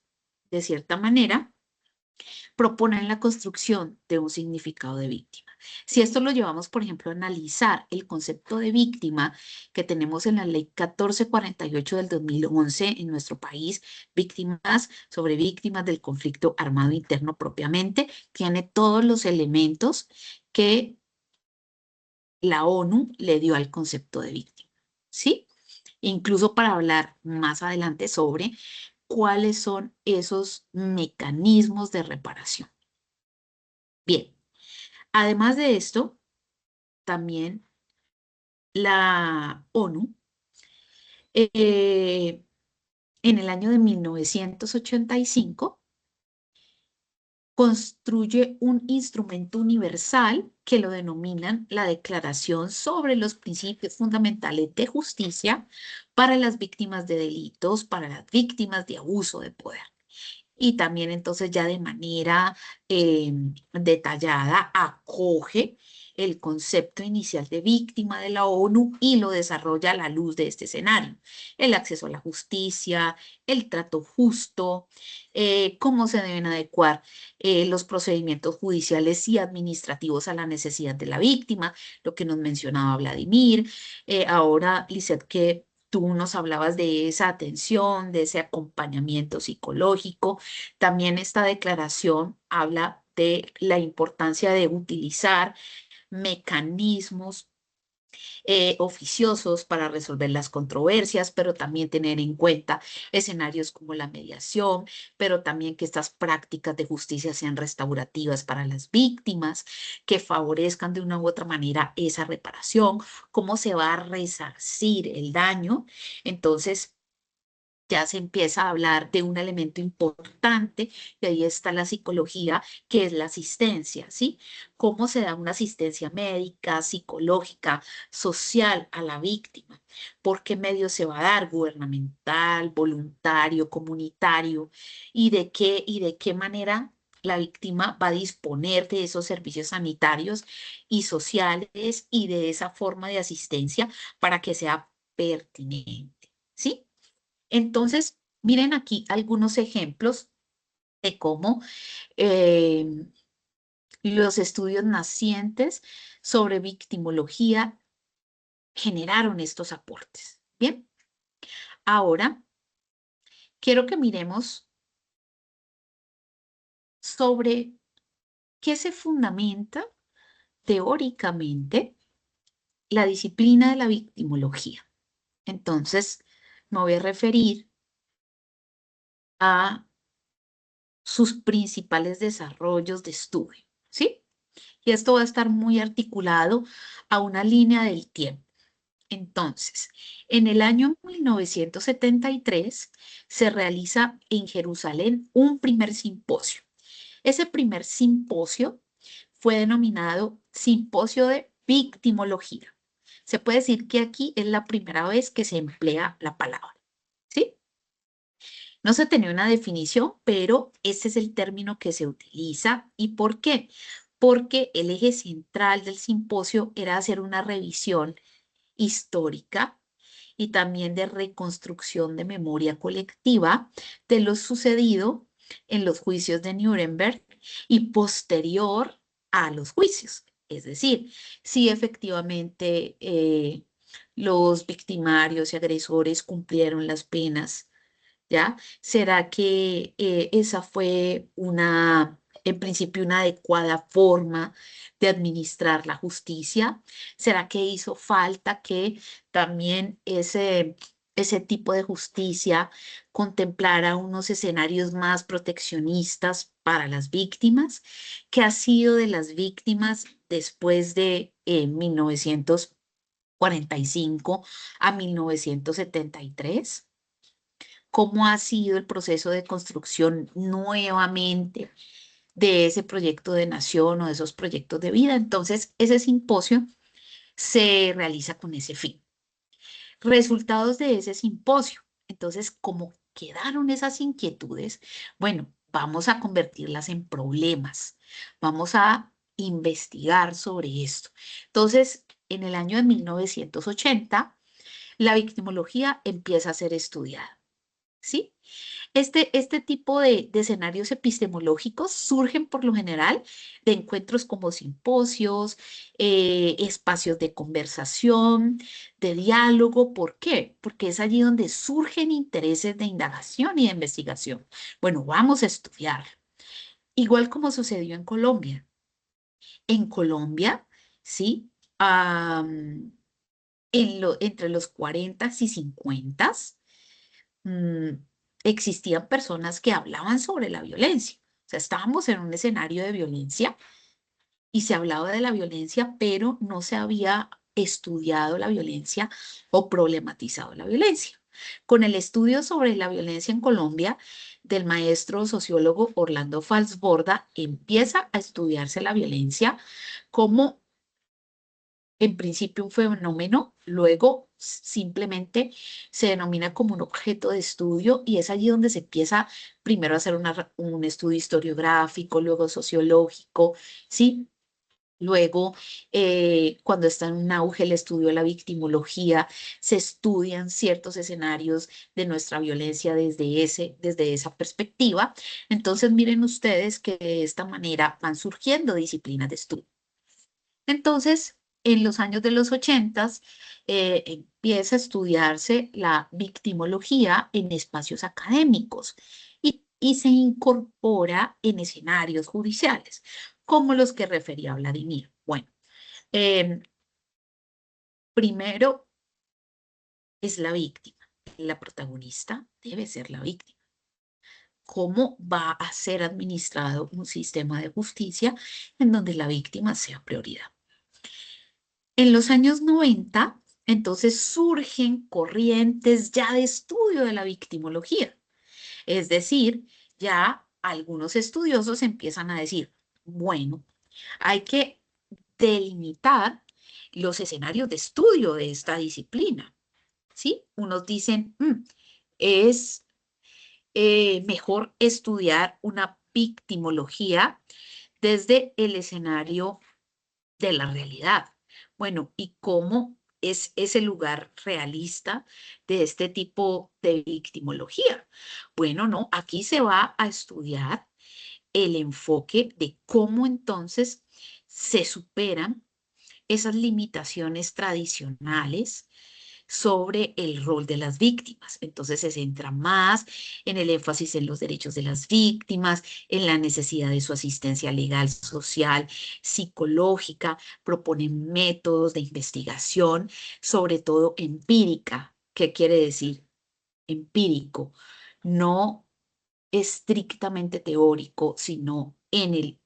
de cierta manera, proponen la construcción de un significado de víctima. Si esto lo llevamos, por ejemplo, a analizar el concepto de víctima que tenemos en la Ley 1448 del 2011 en nuestro país, víctimas sobre víctimas del conflicto armado interno propiamente, tiene todos los elementos que la ONU le dio al concepto de víctima, ¿sí? Incluso para hablar más adelante sobre cuáles son esos mecanismos de reparación. Bien, además de esto, también la ONU en el año de 1985 construye un instrumento universal que lo denominan la Declaración sobre los Principios Fundamentales de Justicia para las víctimas de delitos, para las víctimas de abuso de poder. Y también entonces ya de manera detallada acoge el concepto inicial de víctima de la ONU y lo desarrolla a la luz de este escenario. El acceso a la justicia, el trato justo, cómo se deben adecuar los procedimientos judiciales y administrativos a la necesidad de la víctima, lo que nos mencionaba Vladimir. Ahora, Lisette, que tú nos hablabas de esa atención, de ese acompañamiento psicológico. También esta declaración habla de la importancia de utilizar mecanismos oficiosos para resolver las controversias, pero también tener en cuenta escenarios como la mediación, pero también que estas prácticas de justicia sean restaurativas para las víctimas, que favorezcan de una u otra manera esa reparación, cómo se va a resarcir el daño. Entonces, ya se empieza a hablar de un elemento importante y ahí está la psicología, que es la asistencia, ¿sí? ¿Cómo se da una asistencia médica, psicológica, social a la víctima? ¿Por qué medio se va a dar? ¿Gubernamental, voluntario, comunitario? Y de qué manera la víctima va a disponer de esos servicios sanitarios y sociales y de esa forma de asistencia para que sea pertinente, ¿sí? Entonces, miren aquí algunos ejemplos de cómo eh, los estudios nacientes sobre victimología generaron estos aportes. Bien, ahora quiero que miremos sobre qué se fundamenta teóricamente la disciplina de la victimología. Entonces, me voy a referir a sus principales desarrollos de estudio, ¿sí? Y esto va a estar muy articulado a una línea del tiempo. Entonces, en el año 1973 se realiza en Jerusalén un primer simposio. Ese primer simposio fue denominado Simposio de Victimología. Se puede decir que aquí es la primera vez que se emplea la palabra, ¿sí? No se tenía una definición, pero ese es el término que se utiliza. ¿Y por qué? Porque el eje central del simposio era hacer una revisión histórica y también de reconstrucción de memoria colectiva de lo sucedido en los juicios de Nuremberg y posterior a los juicios. Es decir, si efectivamente los victimarios y agresores cumplieron las penas, ¿ya? ¿Será que esa fue en principio, una adecuada forma de administrar la justicia? ¿Será que hizo falta que también ese tipo de justicia contemplara unos escenarios más proteccionistas para las víctimas? ¿Qué ha sido de las víctimas después de 1945 a 1973? ¿Cómo ha sido el proceso de construcción nuevamente de ese proyecto de nación o de esos proyectos de vida? Entonces, ese simposio se realiza con ese fin. Resultados de ese simposio. Entonces, ¿cómo quedaron esas inquietudes? Bueno, vamos a convertirlas en problemas. Vamos a investigar sobre esto. Entonces, en el año de 1980, la victimología empieza a ser estudiada, ¿sí? Este tipo de escenarios epistemológicos surgen por lo general de encuentros como simposios, espacios de conversación, de diálogo. ¿Por qué? Porque es allí donde surgen intereses de indagación y de investigación. Bueno, vamos a estudiar. Igual como sucedió en Colombia. En Colombia, ¿sí? Entre los 40 y 50 mm, existían personas que hablaban sobre la violencia. O sea, estábamos en un escenario de violencia y se hablaba de la violencia, pero no se había estudiado la violencia o problematizado la violencia. Con el estudio sobre la violencia en Colombia del maestro sociólogo Orlando Falsborda, empieza a estudiarse la violencia como en principio un fenómeno, luego simplemente se denomina como un objeto de estudio y es allí donde se empieza primero a hacer un estudio historiográfico, luego sociológico, ¿sí? Luego, cuando está en un auge el estudio de la victimología, se estudian ciertos escenarios de nuestra violencia desde esa perspectiva. Entonces, miren ustedes que de esta manera van surgiendo disciplinas de estudio. Entonces, en los años de los 80 empieza a estudiarse la victimología en espacios académicos y se incorpora en escenarios judiciales, como los que refería Vladimir. Bueno, em, primero es la víctima. La protagonista debe ser la víctima. ¿Cómo va a ser administrado un sistema de justicia en donde la víctima sea prioridad? En los años 90, entonces surgen corrientes ya de estudio de la victimología. Es decir, ya algunos estudiosos empiezan a decir, bueno, hay que delimitar los escenarios de estudio de esta disciplina, ¿sí? Unos dicen, es mejor estudiar una victimología desde el escenario de la realidad. Bueno, ¿y cómo es ese lugar realista de este tipo de victimología? Bueno, no, aquí se va a estudiar el enfoque de cómo entonces se superan esas limitaciones tradicionales, sobre el rol de las víctimas. Entonces se centra más en el énfasis en los derechos de las víctimas, en la necesidad de su asistencia legal, social, psicológica, propone métodos de investigación, sobre todo empírica. ¿Qué quiere decir? Empírico, no estrictamente teórico, sino en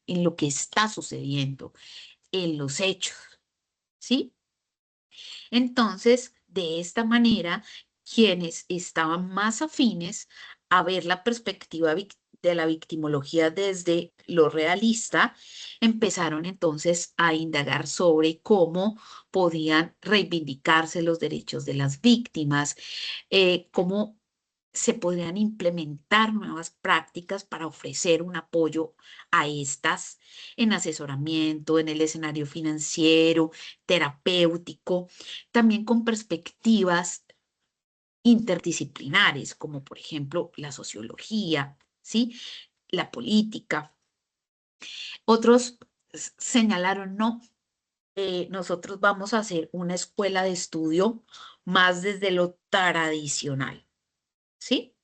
lo que está sucediendo, en los hechos, ¿sí? Entonces, de esta manera, quienes estaban más afines a ver la perspectiva de la victimología desde lo realista, empezaron entonces a indagar sobre cómo podían reivindicarse los derechos de las víctimas, cómo se podrían implementar nuevas prácticas para ofrecer un apoyo a estas en asesoramiento, en el escenario financiero, terapéutico, también con perspectivas interdisciplinares, como por ejemplo la sociología, ¿sí? La política. Otros señalaron, no, nosotros vamos a hacer una escuela de estudio más desde lo tradicional, ¿sí?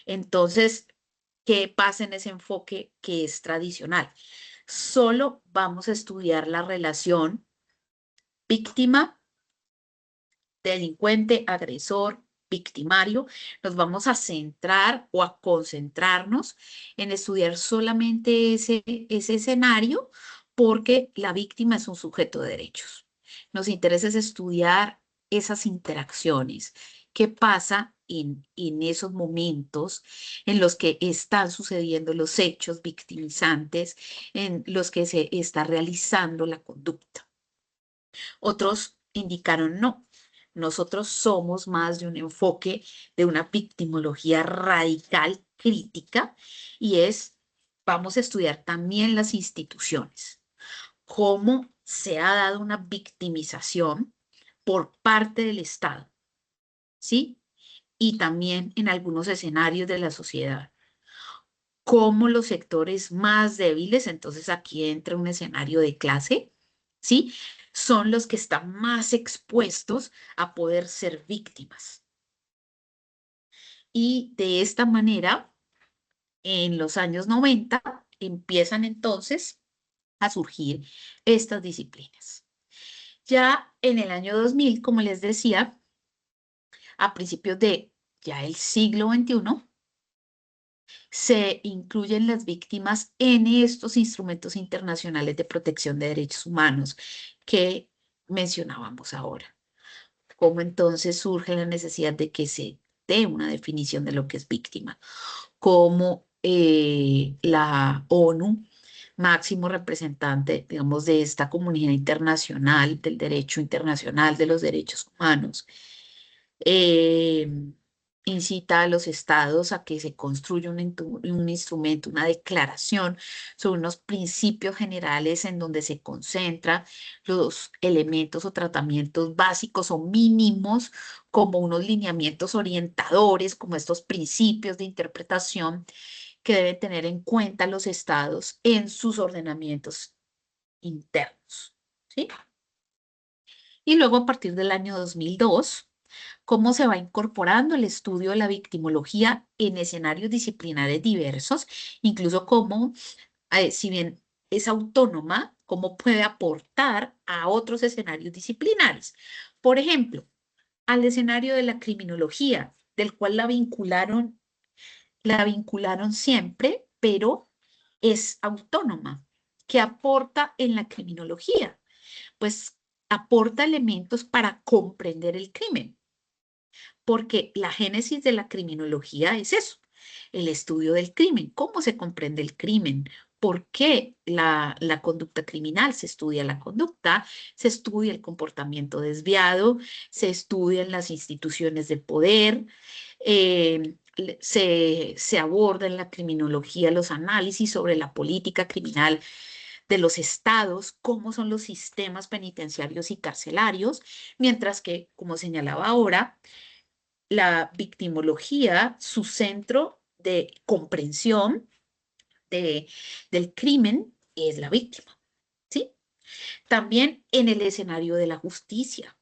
Entonces, ¿qué pasa en ese enfoque que es tradicional? Solo vamos a estudiar la relación víctima, delincuente, agresor, victimario. Nos vamos a centrar o a concentrarnos en estudiar solamente ese escenario porque la víctima es un sujeto de derechos. Nos interesa es estudiar esas interacciones. ¿Qué pasa en esos momentos en los que están sucediendo los hechos victimizantes, en los que se está realizando la conducta? Otros indicaron no. Nosotros somos más de un enfoque de una victimología radical crítica y vamos a estudiar también las instituciones, cómo se ha dado una victimización por parte del Estado, ¿sí? Y también en algunos escenarios de la sociedad, cómo los sectores más débiles, entonces aquí entra un escenario de clase, ¿sí? Son los que están más expuestos a poder ser víctimas. Y de esta manera, en los años 90, empiezan entonces a surgir estas disciplinas. Ya en el año 2000, como les decía, a principios de ya el siglo XXI, se incluyen las víctimas en estos instrumentos internacionales de protección de derechos humanos que mencionábamos ahora. ¿Cómo entonces surge la necesidad de que se dé una definición de lo que es víctima? Cómo la ONU, máximo representante, digamos, de esta comunidad internacional, del derecho internacional de los derechos humanos, eh, incita a los estados a que se construya un instrumento, una declaración sobre unos principios generales en donde se concentra los elementos o tratamientos básicos o mínimos como unos lineamientos orientadores, como estos principios de interpretación que deben tener en cuenta los estados en sus ordenamientos internos, ¿sí? Y luego a partir del año 2002, cómo se va incorporando el estudio de la victimología en escenarios disciplinares diversos, incluso cómo, si bien es autónoma, cómo puede aportar a otros escenarios disciplinares. Por ejemplo, al escenario de la criminología, del cual la vincularon siempre, pero es autónoma. ¿Qué aporta en la criminología? Pues aporta elementos para comprender el crimen, porque la génesis de la criminología es eso, el estudio del crimen, cómo se comprende el crimen, por qué la conducta criminal, se estudia la conducta, se estudia el comportamiento desviado, se estudian las instituciones de poder, se aborda en la criminología los análisis sobre la política criminal de los estados, cómo son los sistemas penitenciarios y carcelarios, mientras que, como señalaba ahora, la victimología, su centro de comprensión del crimen es la víctima, ¿sí? También en el escenario de la justicia.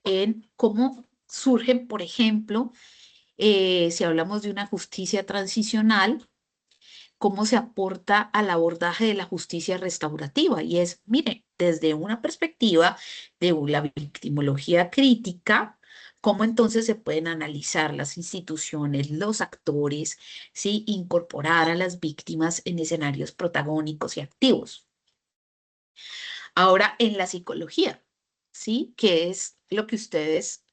en cómo surgen, por ejemplo, si hablamos de una justicia transicional, cómo se aporta al abordaje de la justicia restaurativa. Y es, mire, desde una perspectiva de la victimología crítica, cómo entonces se pueden analizar las instituciones, los actores, ¿sí? Incorporar a las víctimas en escenarios protagónicos y activos. Ahora, en la psicología, ¿sí? Que es lo que ustedes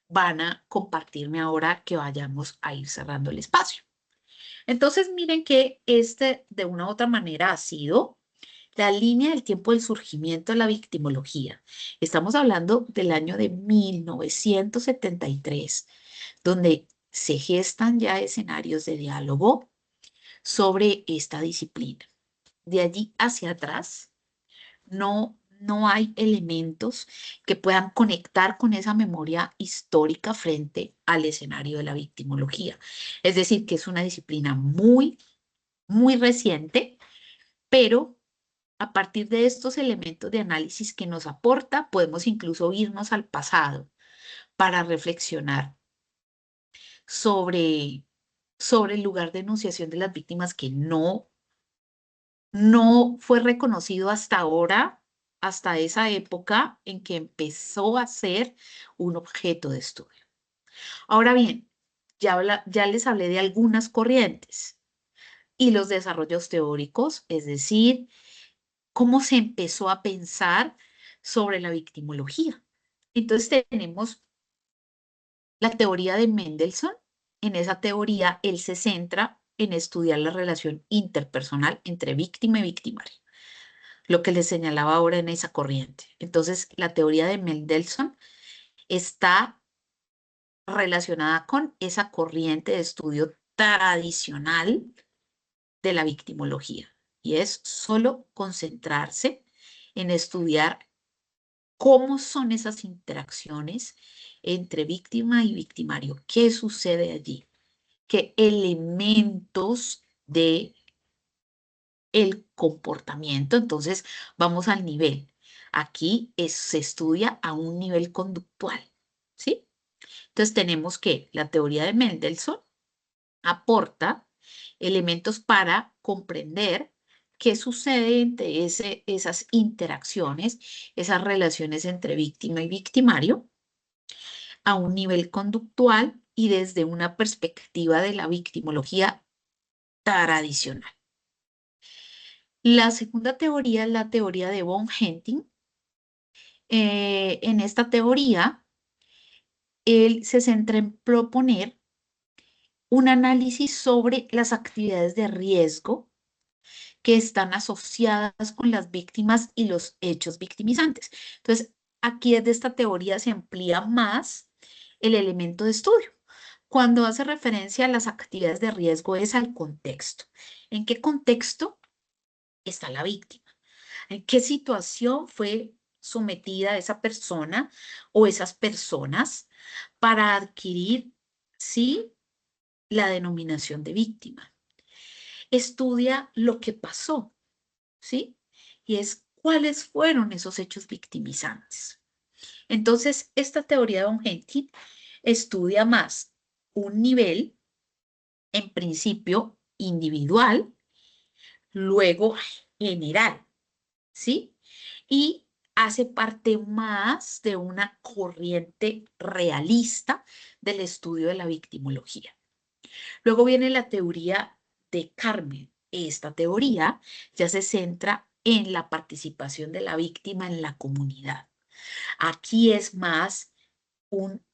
van a compartirme ahora que vayamos a ir cerrando el espacio. Entonces, miren que de una u otra manera, ha sido la línea del tiempo del surgimiento de la victimología. Estamos hablando del año de 1973, donde se gestan ya escenarios de diálogo sobre esta disciplina. De allí hacia atrás, no hay elementos que puedan conectar con esa memoria histórica frente al escenario de la victimología. Es decir, que es una disciplina muy, muy reciente, pero a partir de estos elementos de análisis que nos aporta, podemos incluso irnos al pasado para reflexionar sobre, sobre el lugar de enunciación de las víctimas que no fue reconocido hasta ahora, hasta esa época en que empezó a ser un objeto de estudio. Ahora bien, ya les hablé de algunas corrientes y los desarrollos teóricos, es decir, cómo se empezó a pensar sobre la victimología. Entonces tenemos la teoría de Mendelssohn. En esa teoría, él se centra en estudiar la relación interpersonal entre víctima y victimario, lo que les señalaba ahora en esa corriente. Entonces, la teoría de Mendelssohn está relacionada con esa corriente de estudio tradicional de la victimología, y es solo concentrarse en estudiar cómo son esas interacciones entre víctima y victimario, qué sucede allí, qué elementos de el comportamiento. Entonces, vamos al nivel. Aquí se estudia a un nivel conductual, ¿sí? Entonces, tenemos que la teoría de Mendelssohn aporta elementos para comprender qué sucede entre esas interacciones, esas relaciones entre víctima y victimario, a un nivel conductual y desde una perspectiva de la victimología tradicional. La segunda teoría es la teoría de von Henting. En esta teoría, él se centra en proponer un análisis sobre las actividades de riesgo que están asociadas con las víctimas y los hechos victimizantes. Entonces, aquí desde esta teoría se amplía más el elemento de estudio. Cuando hace referencia a las actividades de riesgo es al contexto. ¿En qué contexto está la víctima? ¿En qué situación fue sometida esa persona o esas personas para adquirir, sí, la denominación de víctima? Estudia lo que pasó, ¿sí? Y es cuáles fueron esos hechos victimizantes. Entonces, esta teoría de von Henting estudia más un nivel, en principio individual, luego general, ¿sí? Y hace parte más de una corriente realista del estudio de la victimología. Luego viene la teoría de Carmen. Esta teoría ya se centra en la participación de la víctima en la comunidad. Aquí es más un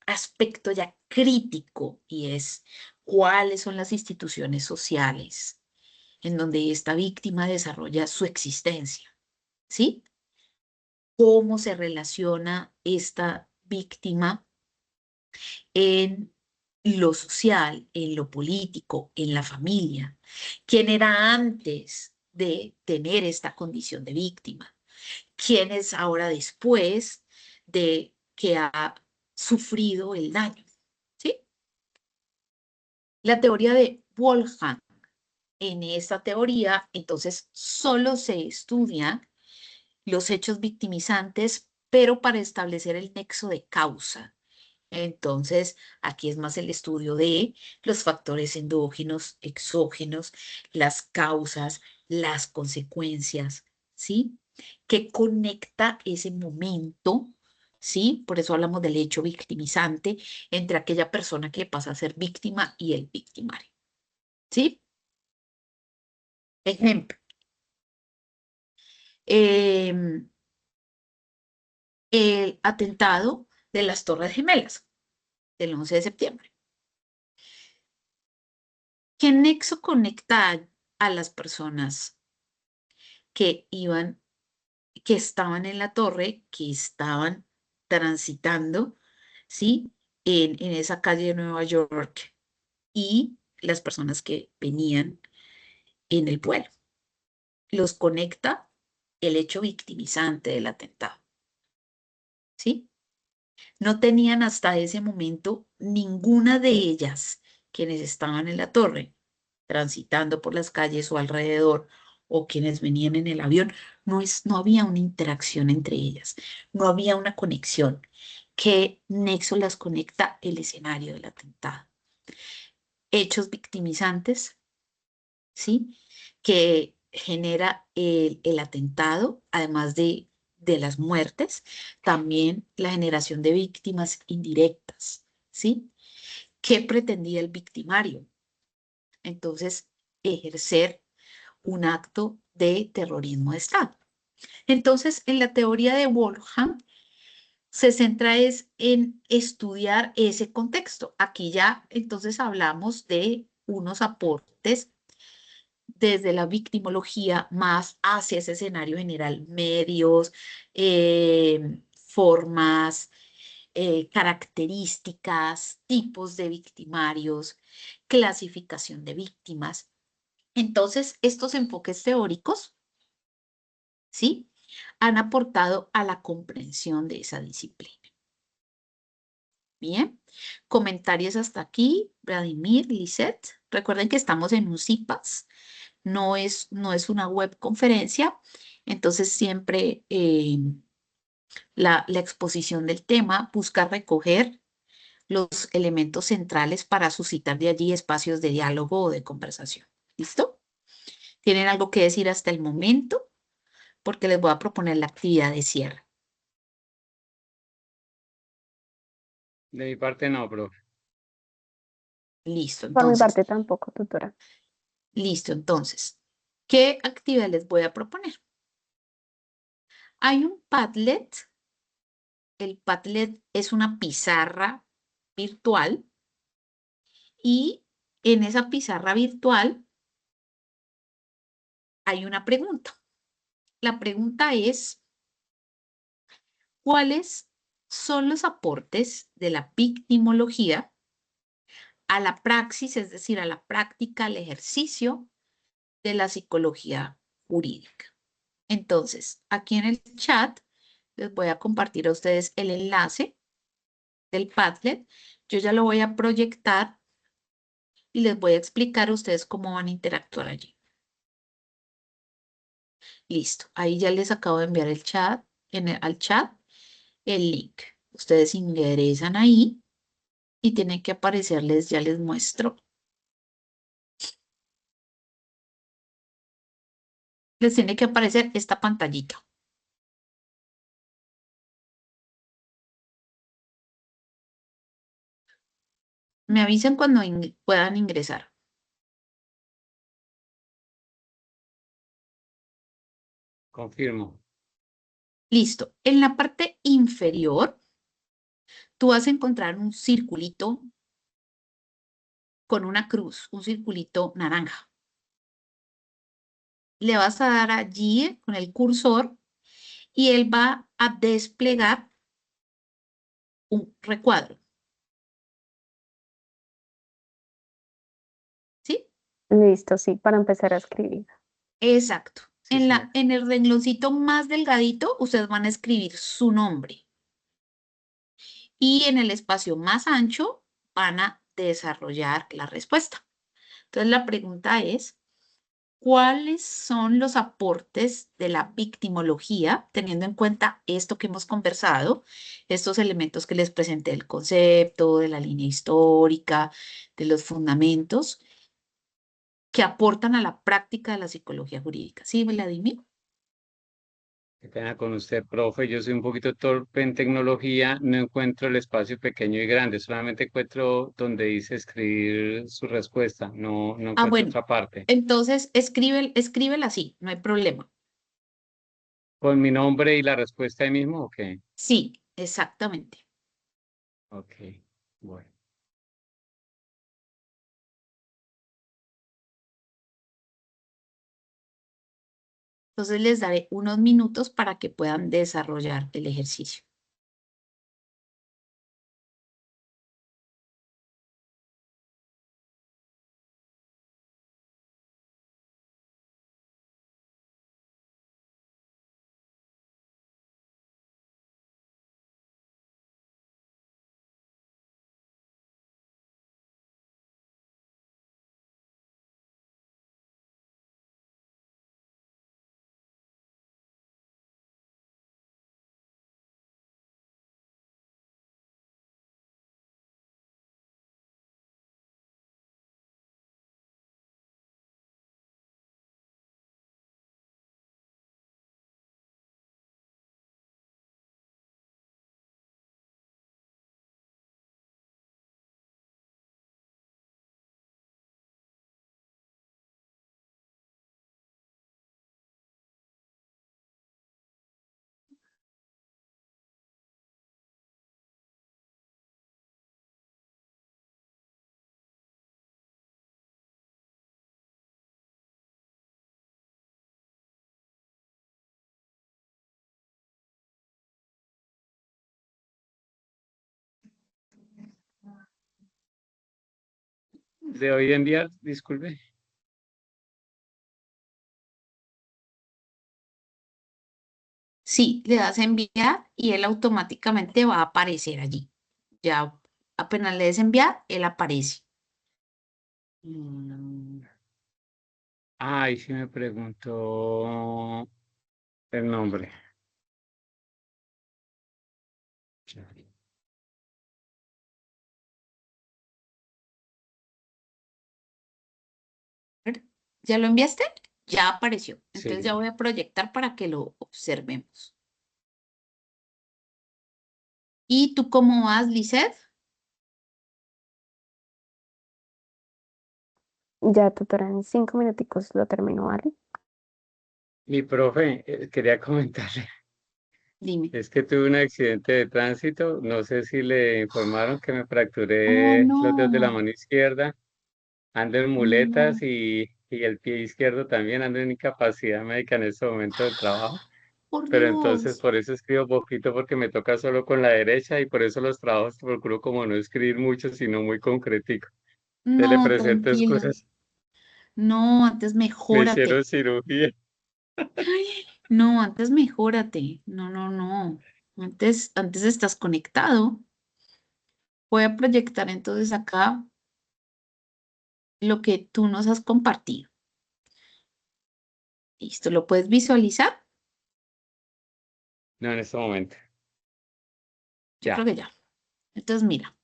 aspecto ya crítico y es cuáles son las instituciones sociales en donde esta víctima desarrolla su existencia, ¿sí? Cómo se relaciona esta víctima en lo social, en lo político, en la familia. ¿Quién era antes de tener esta condición de víctima? ¿Quién es ahora después de que ha sufrido el daño? ¿Sí? La teoría de Wolfgang. En esta teoría, entonces, solo se estudian los hechos victimizantes pero para establecer el nexo de causa. Entonces, aquí es más el estudio de los factores endógenos, exógenos, las causas, las consecuencias, ¿sí? Que conecta ese momento, ¿sí? Por eso hablamos del hecho victimizante entre aquella persona que pasa a ser víctima y el victimario, ¿sí? Ejemplo, em, el atentado de las Torres Gemelas del 11 de septiembre. ¿Qué nexo conecta a las personas que iban, que estaban en la torre, que estaban transitando, ¿sí? En esa calle de Nueva York y las personas que venían en el vuelo? Los conecta el hecho victimizante del atentado, ¿sí? No tenían hasta ese momento ninguna de ellas, quienes estaban en la torre, transitando por las calles o alrededor, o quienes venían en el avión, no había una interacción entre ellas, no había una conexión. ¿Qué nexo las conecta? El escenario del atentado. Hechos victimizantes, ¿sí? Que genera el atentado, además de las muertes, también la generación de víctimas indirectas, ¿sí? ¿Qué pretendía el victimario? Entonces, ejercer un acto de terrorismo de Estado. Entonces, en la teoría de Wolfram, se centra es en estudiar ese contexto. Aquí ya entonces hablamos de unos aportes desde la victimología más hacia ese escenario general, medios, formas, características, tipos de victimarios, clasificación de víctimas. Entonces, estos enfoques teóricos, ¿sí? Han aportado a la comprensión de esa disciplina. Bien, comentarios hasta aquí, Vladimir, Lisette. Recuerden que estamos en un CIPAS, no es una web conferencia, entonces siempre la exposición del tema busca recoger los elementos centrales para suscitar de allí espacios de diálogo o de conversación. ¿Listo? ¿Tienen algo que decir hasta el momento? Porque les voy a proponer la actividad de cierre. De mi parte no, profe. Listo, Por mi entonces, parte tampoco, tutora. listo, entonces, ¿qué actividad les voy a proponer? Hay un Padlet. El Padlet es una pizarra virtual y en esa pizarra virtual hay una pregunta. La pregunta es, ¿cuáles son los aportes de la victimología a la praxis, es decir, a la práctica, al ejercicio de la psicología jurídica? Entonces, aquí en el chat les voy a compartir a ustedes el enlace del Padlet. Yo ya lo voy a proyectar y les voy a explicar a ustedes cómo van a interactuar allí. Listo, ahí ya les acabo de enviar el chat, al chat el link. Ustedes ingresan ahí y tienen que aparecerles, ya les muestro. Les tiene que aparecer esta pantallita. Me avisan cuando puedan ingresar. Confirmo. Listo. En la parte inferior, tú vas a encontrar un circulito con una cruz, un circulito naranja. Le vas a dar allí con el cursor y él va a desplegar un recuadro. ¿Sí? Listo, sí, para empezar a escribir. Exacto. Sí, señor. En el rengloncito más delgadito, ustedes van a escribir su nombre. Y en el espacio más ancho van a desarrollar la respuesta. Entonces, la pregunta es, ¿cuáles son los aportes de la victimología, teniendo en cuenta esto que hemos conversado, estos elementos que les presenté del concepto, de la línea histórica, de los fundamentos, que aportan a la práctica de la psicología jurídica? ¿Sí, Vladimir? Qué pena con usted, profe. Yo soy un poquito torpe en tecnología. No encuentro el espacio pequeño y grande. Solamente encuentro donde dice escribir su respuesta. No Ah, encuentro bueno, otra parte. entonces escríbela así, no hay problema. ¿Con mi nombre y la respuesta ahí mismo? Ok. Sí, exactamente. Ok. Bueno. Entonces les daré unos minutos para que puedan desarrollar el ejercicio. ¿De hoy en día? Disculpe. Sí, le das a enviar y él automáticamente va a aparecer allí. Ya apenas le des enviar, él aparece. Mm, Ay, sí me preguntó el nombre. ¿Ver? ¿Ya lo enviaste? Ya apareció. Entonces ya Sí. voy a proyectar para que lo observemos. ¿Y tú cómo vas, Lisette? Ya, tutora, en 5 minuticos lo termino, ¿vale? Mi profe, quería comentarle. Dime. Es que tuve un accidente de tránsito. No sé si le informaron que me Oh, fracturé los dedos de la no, mano izquierda. Ando en muletas no, y el pie izquierdo también ando en incapacidad médica en este momento del trabajo. por Pero entonces Dios. por eso escribo poquito porque me toca solo con la derecha y por eso los trabajos procuro como no escribir mucho, sino muy concretico. Se le No, presento tranquilo. excusas. No, antes Me mejórate. hicieron cirugía. Ay, no, antes mejórate. No, no, no. Antes estás conectado. Voy a proyectar entonces acá lo que tú nos has compartido. Listo, ¿lo puedes visualizar? No, en este momento. Yo creo Ya. que ya. Entonces, mira,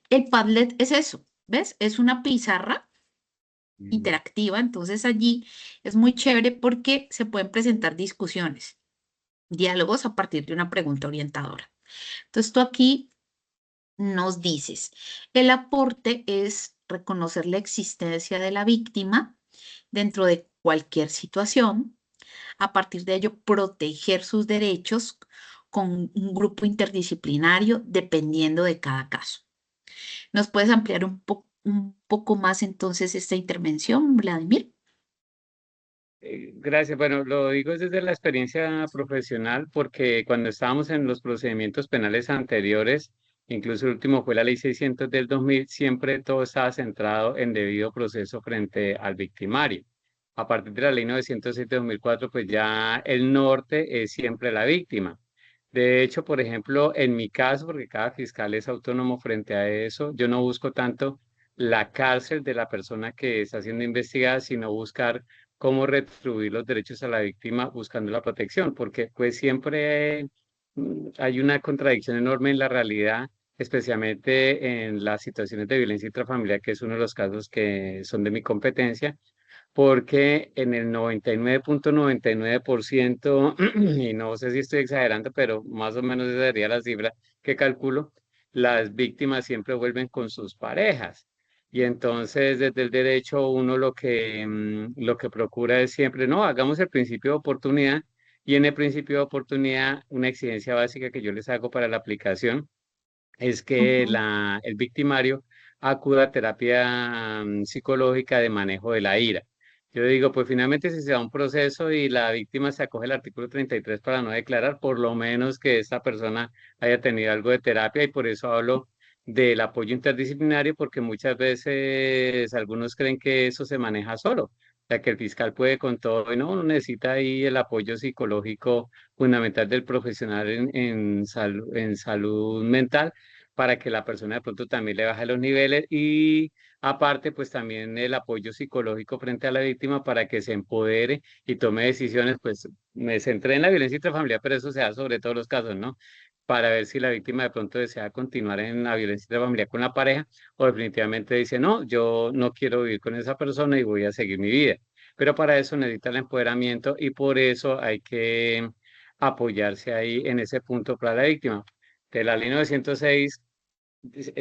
el Padlet es eso, ¿ves? Es una pizarra Mm, interactiva, entonces allí es muy chévere porque se pueden presentar discusiones, diálogos a partir de una pregunta orientadora. Entonces, tú aquí nos dices, el aporte es reconocer la existencia de la víctima dentro de cualquier situación, a partir de ello proteger sus derechos con un grupo interdisciplinario dependiendo de cada caso. ¿Nos puedes ampliar un poco más entonces esta intervención, Vladimir? Gracias. Bueno, lo digo desde la experiencia profesional porque cuando estábamos en los procedimientos penales anteriores, incluso el último fue la Ley 600 del 2000, siempre todo estaba centrado en debido proceso frente al victimario. A partir de la Ley 907 de 2004, pues ya el norte es siempre la víctima. De hecho, por ejemplo, en mi caso, porque cada fiscal es autónomo frente a eso, yo no busco tanto la cárcel de la persona que está siendo investigada, sino buscar cómo retribuir los derechos a la víctima buscando la protección, porque pues siempre hay una contradicción enorme en la realidad, especialmente en las situaciones de violencia intrafamiliar, que es uno de los casos que son de mi competencia, porque en el 99.99%, y no sé si estoy exagerando, pero más o menos esa sería la cifra que calculo, las víctimas siempre vuelven con sus parejas. Y entonces desde el derecho uno lo que procura es siempre, no, hagamos el principio de oportunidad. Y en el principio de oportunidad, una exigencia básica que yo les hago para la aplicación es que Ujú. el victimario acuda a terapia psicológica de manejo de la ira. Yo digo, pues finalmente si se da un proceso y la víctima se acoge al artículo 33 para no declarar, por lo menos que esta persona haya tenido algo de terapia y por eso hablo del apoyo interdisciplinario, porque muchas veces algunos creen que eso se maneja solo, o sea, que el fiscal puede con todo y no, uno necesita ahí el apoyo psicológico fundamental del profesional en salud mental para que la persona de pronto también le baje los niveles y aparte pues también el apoyo psicológico frente a la víctima para que se empodere y tome decisiones, pues me centré en la violencia intrafamiliar, pero eso se da sobre todos los casos, ¿no? Para ver si la víctima de pronto desea continuar en la violencia intrafamiliar con la pareja o definitivamente dice, no, yo no quiero vivir con esa persona y voy a seguir mi vida. Pero para eso necesita el empoderamiento y por eso hay que apoyarse ahí en ese punto para la víctima. De la ley 906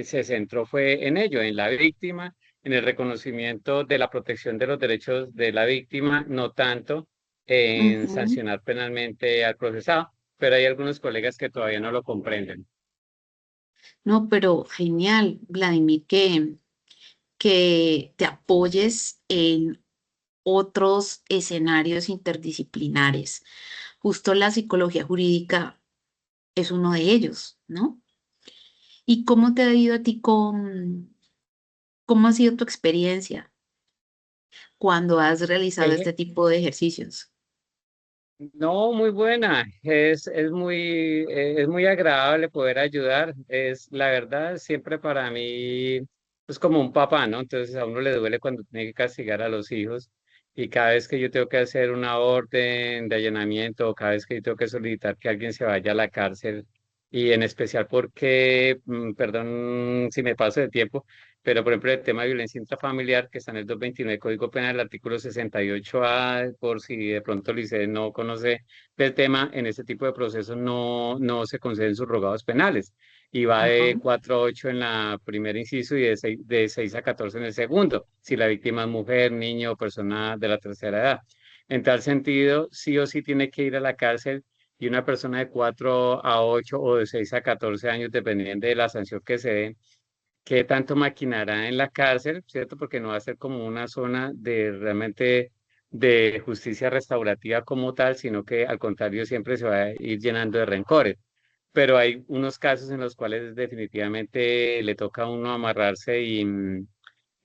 se centró fue en ello, en la víctima, en el reconocimiento de la protección de los derechos de la víctima, no tanto en Ujú. sancionar penalmente al procesado, pero hay algunos colegas que todavía no lo comprenden. No, pero genial, Vladimir, que te apoyes en otros escenarios interdisciplinares. Justo la psicología jurídica es uno de ellos, ¿no? ¿Y cómo te ha ido a ti cómo ha sido tu experiencia cuando has realizado El, este tipo de ejercicios? No, muy buena. Es muy agradable poder ayudar. Es la verdad, siempre para mí es como un papá, ¿no? Entonces a uno le duele cuando tiene que castigar a los hijos. Y cada vez que yo tengo que hacer una orden de allanamiento o cada vez que yo tengo que solicitar que alguien se vaya a la cárcel, y en especial porque, perdón si me paso de tiempo, pero, por ejemplo, el tema de violencia intrafamiliar, que está en el 229 Código Penal, el artículo 68A, por si de pronto Lice no conoce del tema, en este tipo de procesos no se conceden subrogados penales. Y va Ajá. de 4 a 8 en la primera inciso y de 6 a 14 en el segundo, si la víctima es mujer, niño o persona de la tercera edad. En tal sentido, sí o sí tiene que ir a la cárcel y una persona de 4 a 8 o de 6 a 14 años, dependiendo de la sanción que se dé, qué tanto maquinará en la cárcel, ¿cierto? Porque no va a ser como una zona de realmente de justicia restaurativa como tal, sino que al contrario siempre se va a ir llenando de rencores. Pero hay unos casos en los cuales definitivamente le toca a uno amarrarse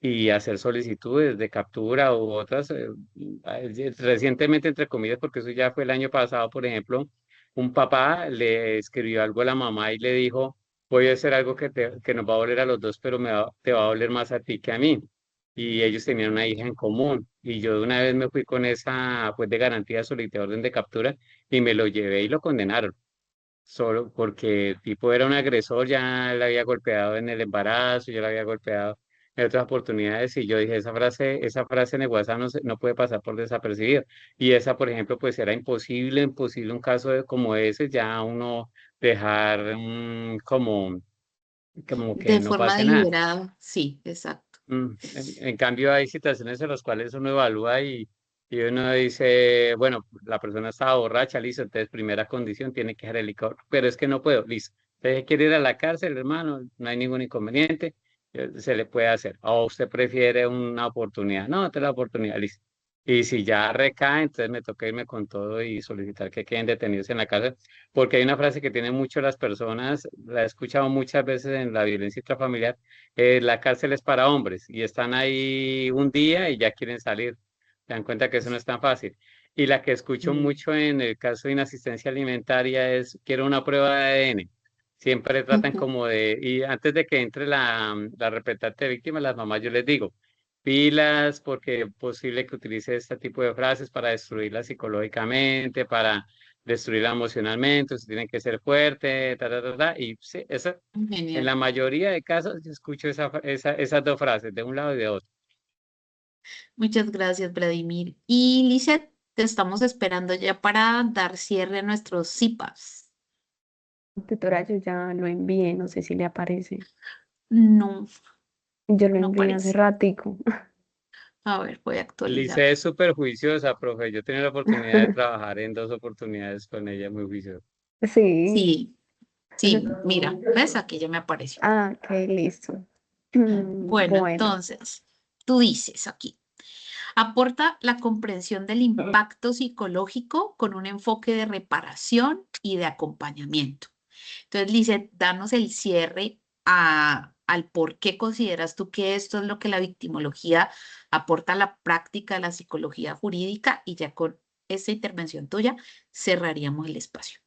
y hacer solicitudes de captura u otras. Recientemente, entre comillas, porque eso ya fue el año pasado, por ejemplo, un papá le escribió algo a la mamá y le dijo, voy a hacer algo que nos va a doler a los dos, pero te va a doler más a ti que a mí. Y ellos tenían una hija en común. Y yo de una vez me fui con esa, pues, de garantía, solicité orden de captura y me lo llevé y lo condenaron solo porque el tipo era un agresor, ya le había golpeado en el embarazo, ya le había golpeado en otras oportunidades y yo dije, esa frase en el WhatsApp no puede pasar por desapercibido. Y esa, por ejemplo, pues era imposible un caso como ese, ya uno dejar como que De no forma pase nada. deliberada, sí, exacto. En cambio, hay situaciones en las cuales uno evalúa y uno dice, bueno, la persona estaba borracha, listo, entonces primera condición tiene que dejar el licor, pero es que no puedo, listo. Usted quiere ir a la cárcel, hermano, no hay ningún inconveniente, se le puede hacer. O usted prefiere una oportunidad, no, te la oportunidad, listo. Y si ya recae, entonces me toca irme con todo y solicitar que queden detenidos en la cárcel, porque hay una frase que tienen mucho las personas, la he escuchado muchas veces en la violencia intrafamiliar, la cárcel es para hombres y están ahí un día y ya quieren salir. Se dan cuenta que eso no es tan fácil. Y la que escucho Mm. mucho en el caso de inasistencia alimentaria es, quiero una prueba de ADN. Siempre tratan Ujú. como de, y antes de que entre la representante de víctima, las mamás, yo les digo, pilas, porque es posible que utilice este tipo de frases para destruirla psicológicamente, para destruirla emocionalmente, usted tiene que ser fuerte, y sí, eso, en Genial. la mayoría de casos yo escucho esas dos frases, de un lado y de otro. Muchas gracias, Vladimir. Y Lisette, te estamos esperando ya para dar cierre a nuestros CIPAs. Tutora, yo ya lo envié, no sé si le aparece. No, Yo lo no envié hace parece. ratico. A ver, voy a Lice actualizarlo. es súper juiciosa, profe. Yo he tenido la oportunidad de trabajar en dos oportunidades con ella, muy juiciosa. Sí. Sí, sí, mira, ¿ves? Aquí ya me apareció. Ah, ok, listo. Bueno, Bueno, entonces, tú dices aquí, aporta la comprensión del impacto psicológico con un enfoque de reparación y de acompañamiento. Entonces, Lizeth, danos el cierre al por qué consideras tú que esto es lo que la victimología aporta a la práctica de la psicología jurídica y ya con esta intervención tuya cerraríamos el espacio.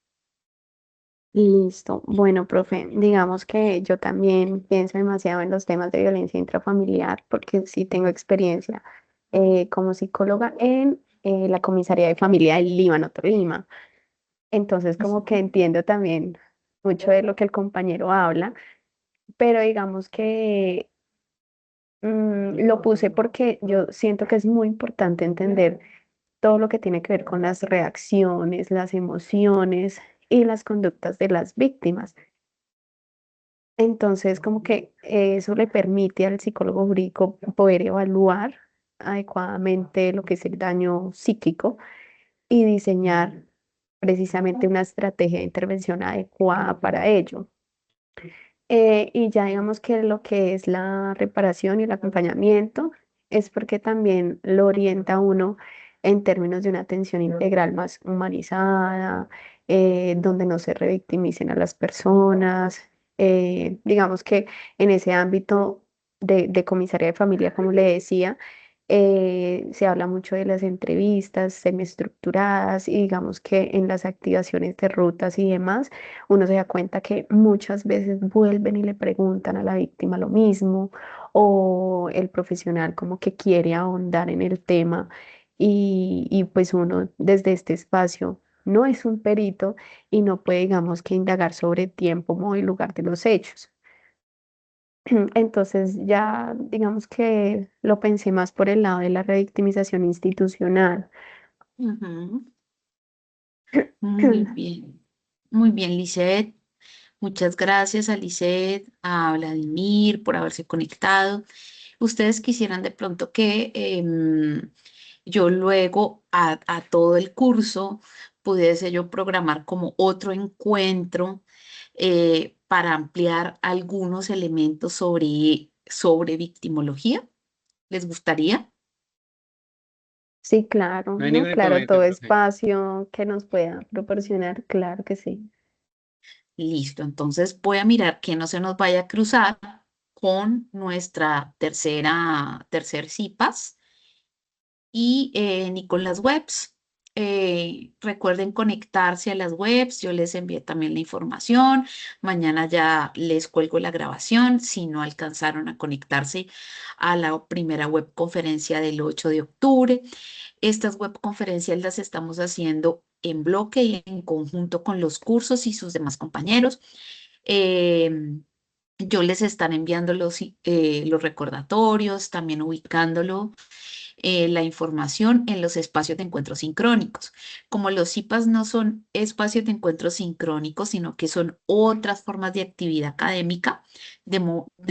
listo. Bueno, profe, digamos que yo también pienso demasiado en los temas de violencia intrafamiliar porque sí tengo experiencia como psicóloga en la comisaría de familia del Líbano, Tolima. Entonces, como que entiendo también mucho de lo que el compañero habla, pero digamos que lo puse porque yo siento que es muy importante entender todo lo que tiene que ver con las reacciones, las emociones y las conductas de las víctimas. Entonces, como que eso le permite al psicólogo jurídico poder evaluar adecuadamente lo que es el daño psíquico y diseñar precisamente una estrategia de intervención adecuada para ello. Y ya digamos que lo que es la reparación y el acompañamiento es porque también lo orienta a uno en términos de una atención integral más humanizada, donde no se revictimicen a las personas. Digamos que en ese ámbito de comisaría de familia, como le decía, se habla mucho de las entrevistas semiestructuradas y digamos que en las activaciones de rutas y demás uno se da cuenta que muchas veces vuelven y le preguntan a la víctima lo mismo o el profesional como que quiere ahondar en el tema y pues uno desde este espacio no es un perito y no puede, digamos, que indagar sobre tiempo, modo y lugar de los hechos. Entonces ya digamos que lo pensé más por el lado de la revictimización institucional. Ujú. Muy bien, Lisette. Muchas gracias a Lisette, a Vladimir por haberse conectado. Ustedes quisieran de pronto que yo luego a todo el curso pudiese yo programar como otro encuentro para ampliar algunos elementos sobre victimología. ¿Les gustaría? Sí, claro, No hay ¿no? ningún Claro, inconveniente, todo profe. espacio que nos pueda proporcionar, claro que sí. Listo, entonces voy a mirar que no se nos vaya a cruzar con nuestra tercer CIPAS y ni con las webs. Recuerden conectarse a las webs, yo les envié también la información, mañana ya les cuelgo la grabación, si no alcanzaron a conectarse a la primera webconferencia del 8 de octubre. Estas webconferencias las estamos haciendo en bloque y en conjunto con los cursos y sus demás compañeros. Em, yo les están enviando los recordatorios, también ubicándolo la información en los espacios de encuentro sincrónicos. Como los CIPAS no son espacios de encuentro sincrónicos, sino que son otras formas de actividad académica, de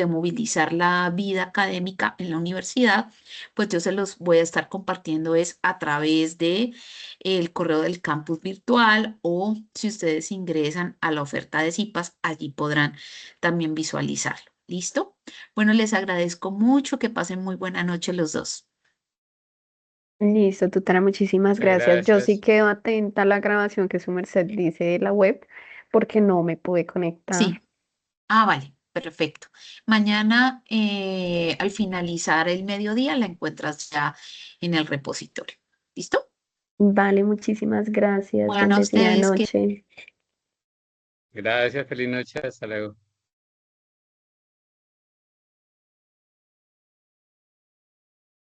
movilizar la vida académica en la universidad, pues yo se los voy a estar compartiendo es a través de el correo del campus virtual o si ustedes ingresan a la oferta de CIPAS, allí podrán también visualizarlo. ¿Listo? Bueno, les agradezco mucho, que pasen muy buena noche los dos. Listo, Tutara, muchísimas Muchas gracias. Yo sí gracias. quedo atenta a la grabación que su merced dice de la web porque no me pude conectar. Sí. Ah, vale, perfecto. Mañana, al finalizar el mediodía, la encuentras ya en el repositorio. ¿Listo? Vale, muchísimas gracias. Bueno, a Bendecida ustedes que noche. Gracias, feliz noche, hasta luego.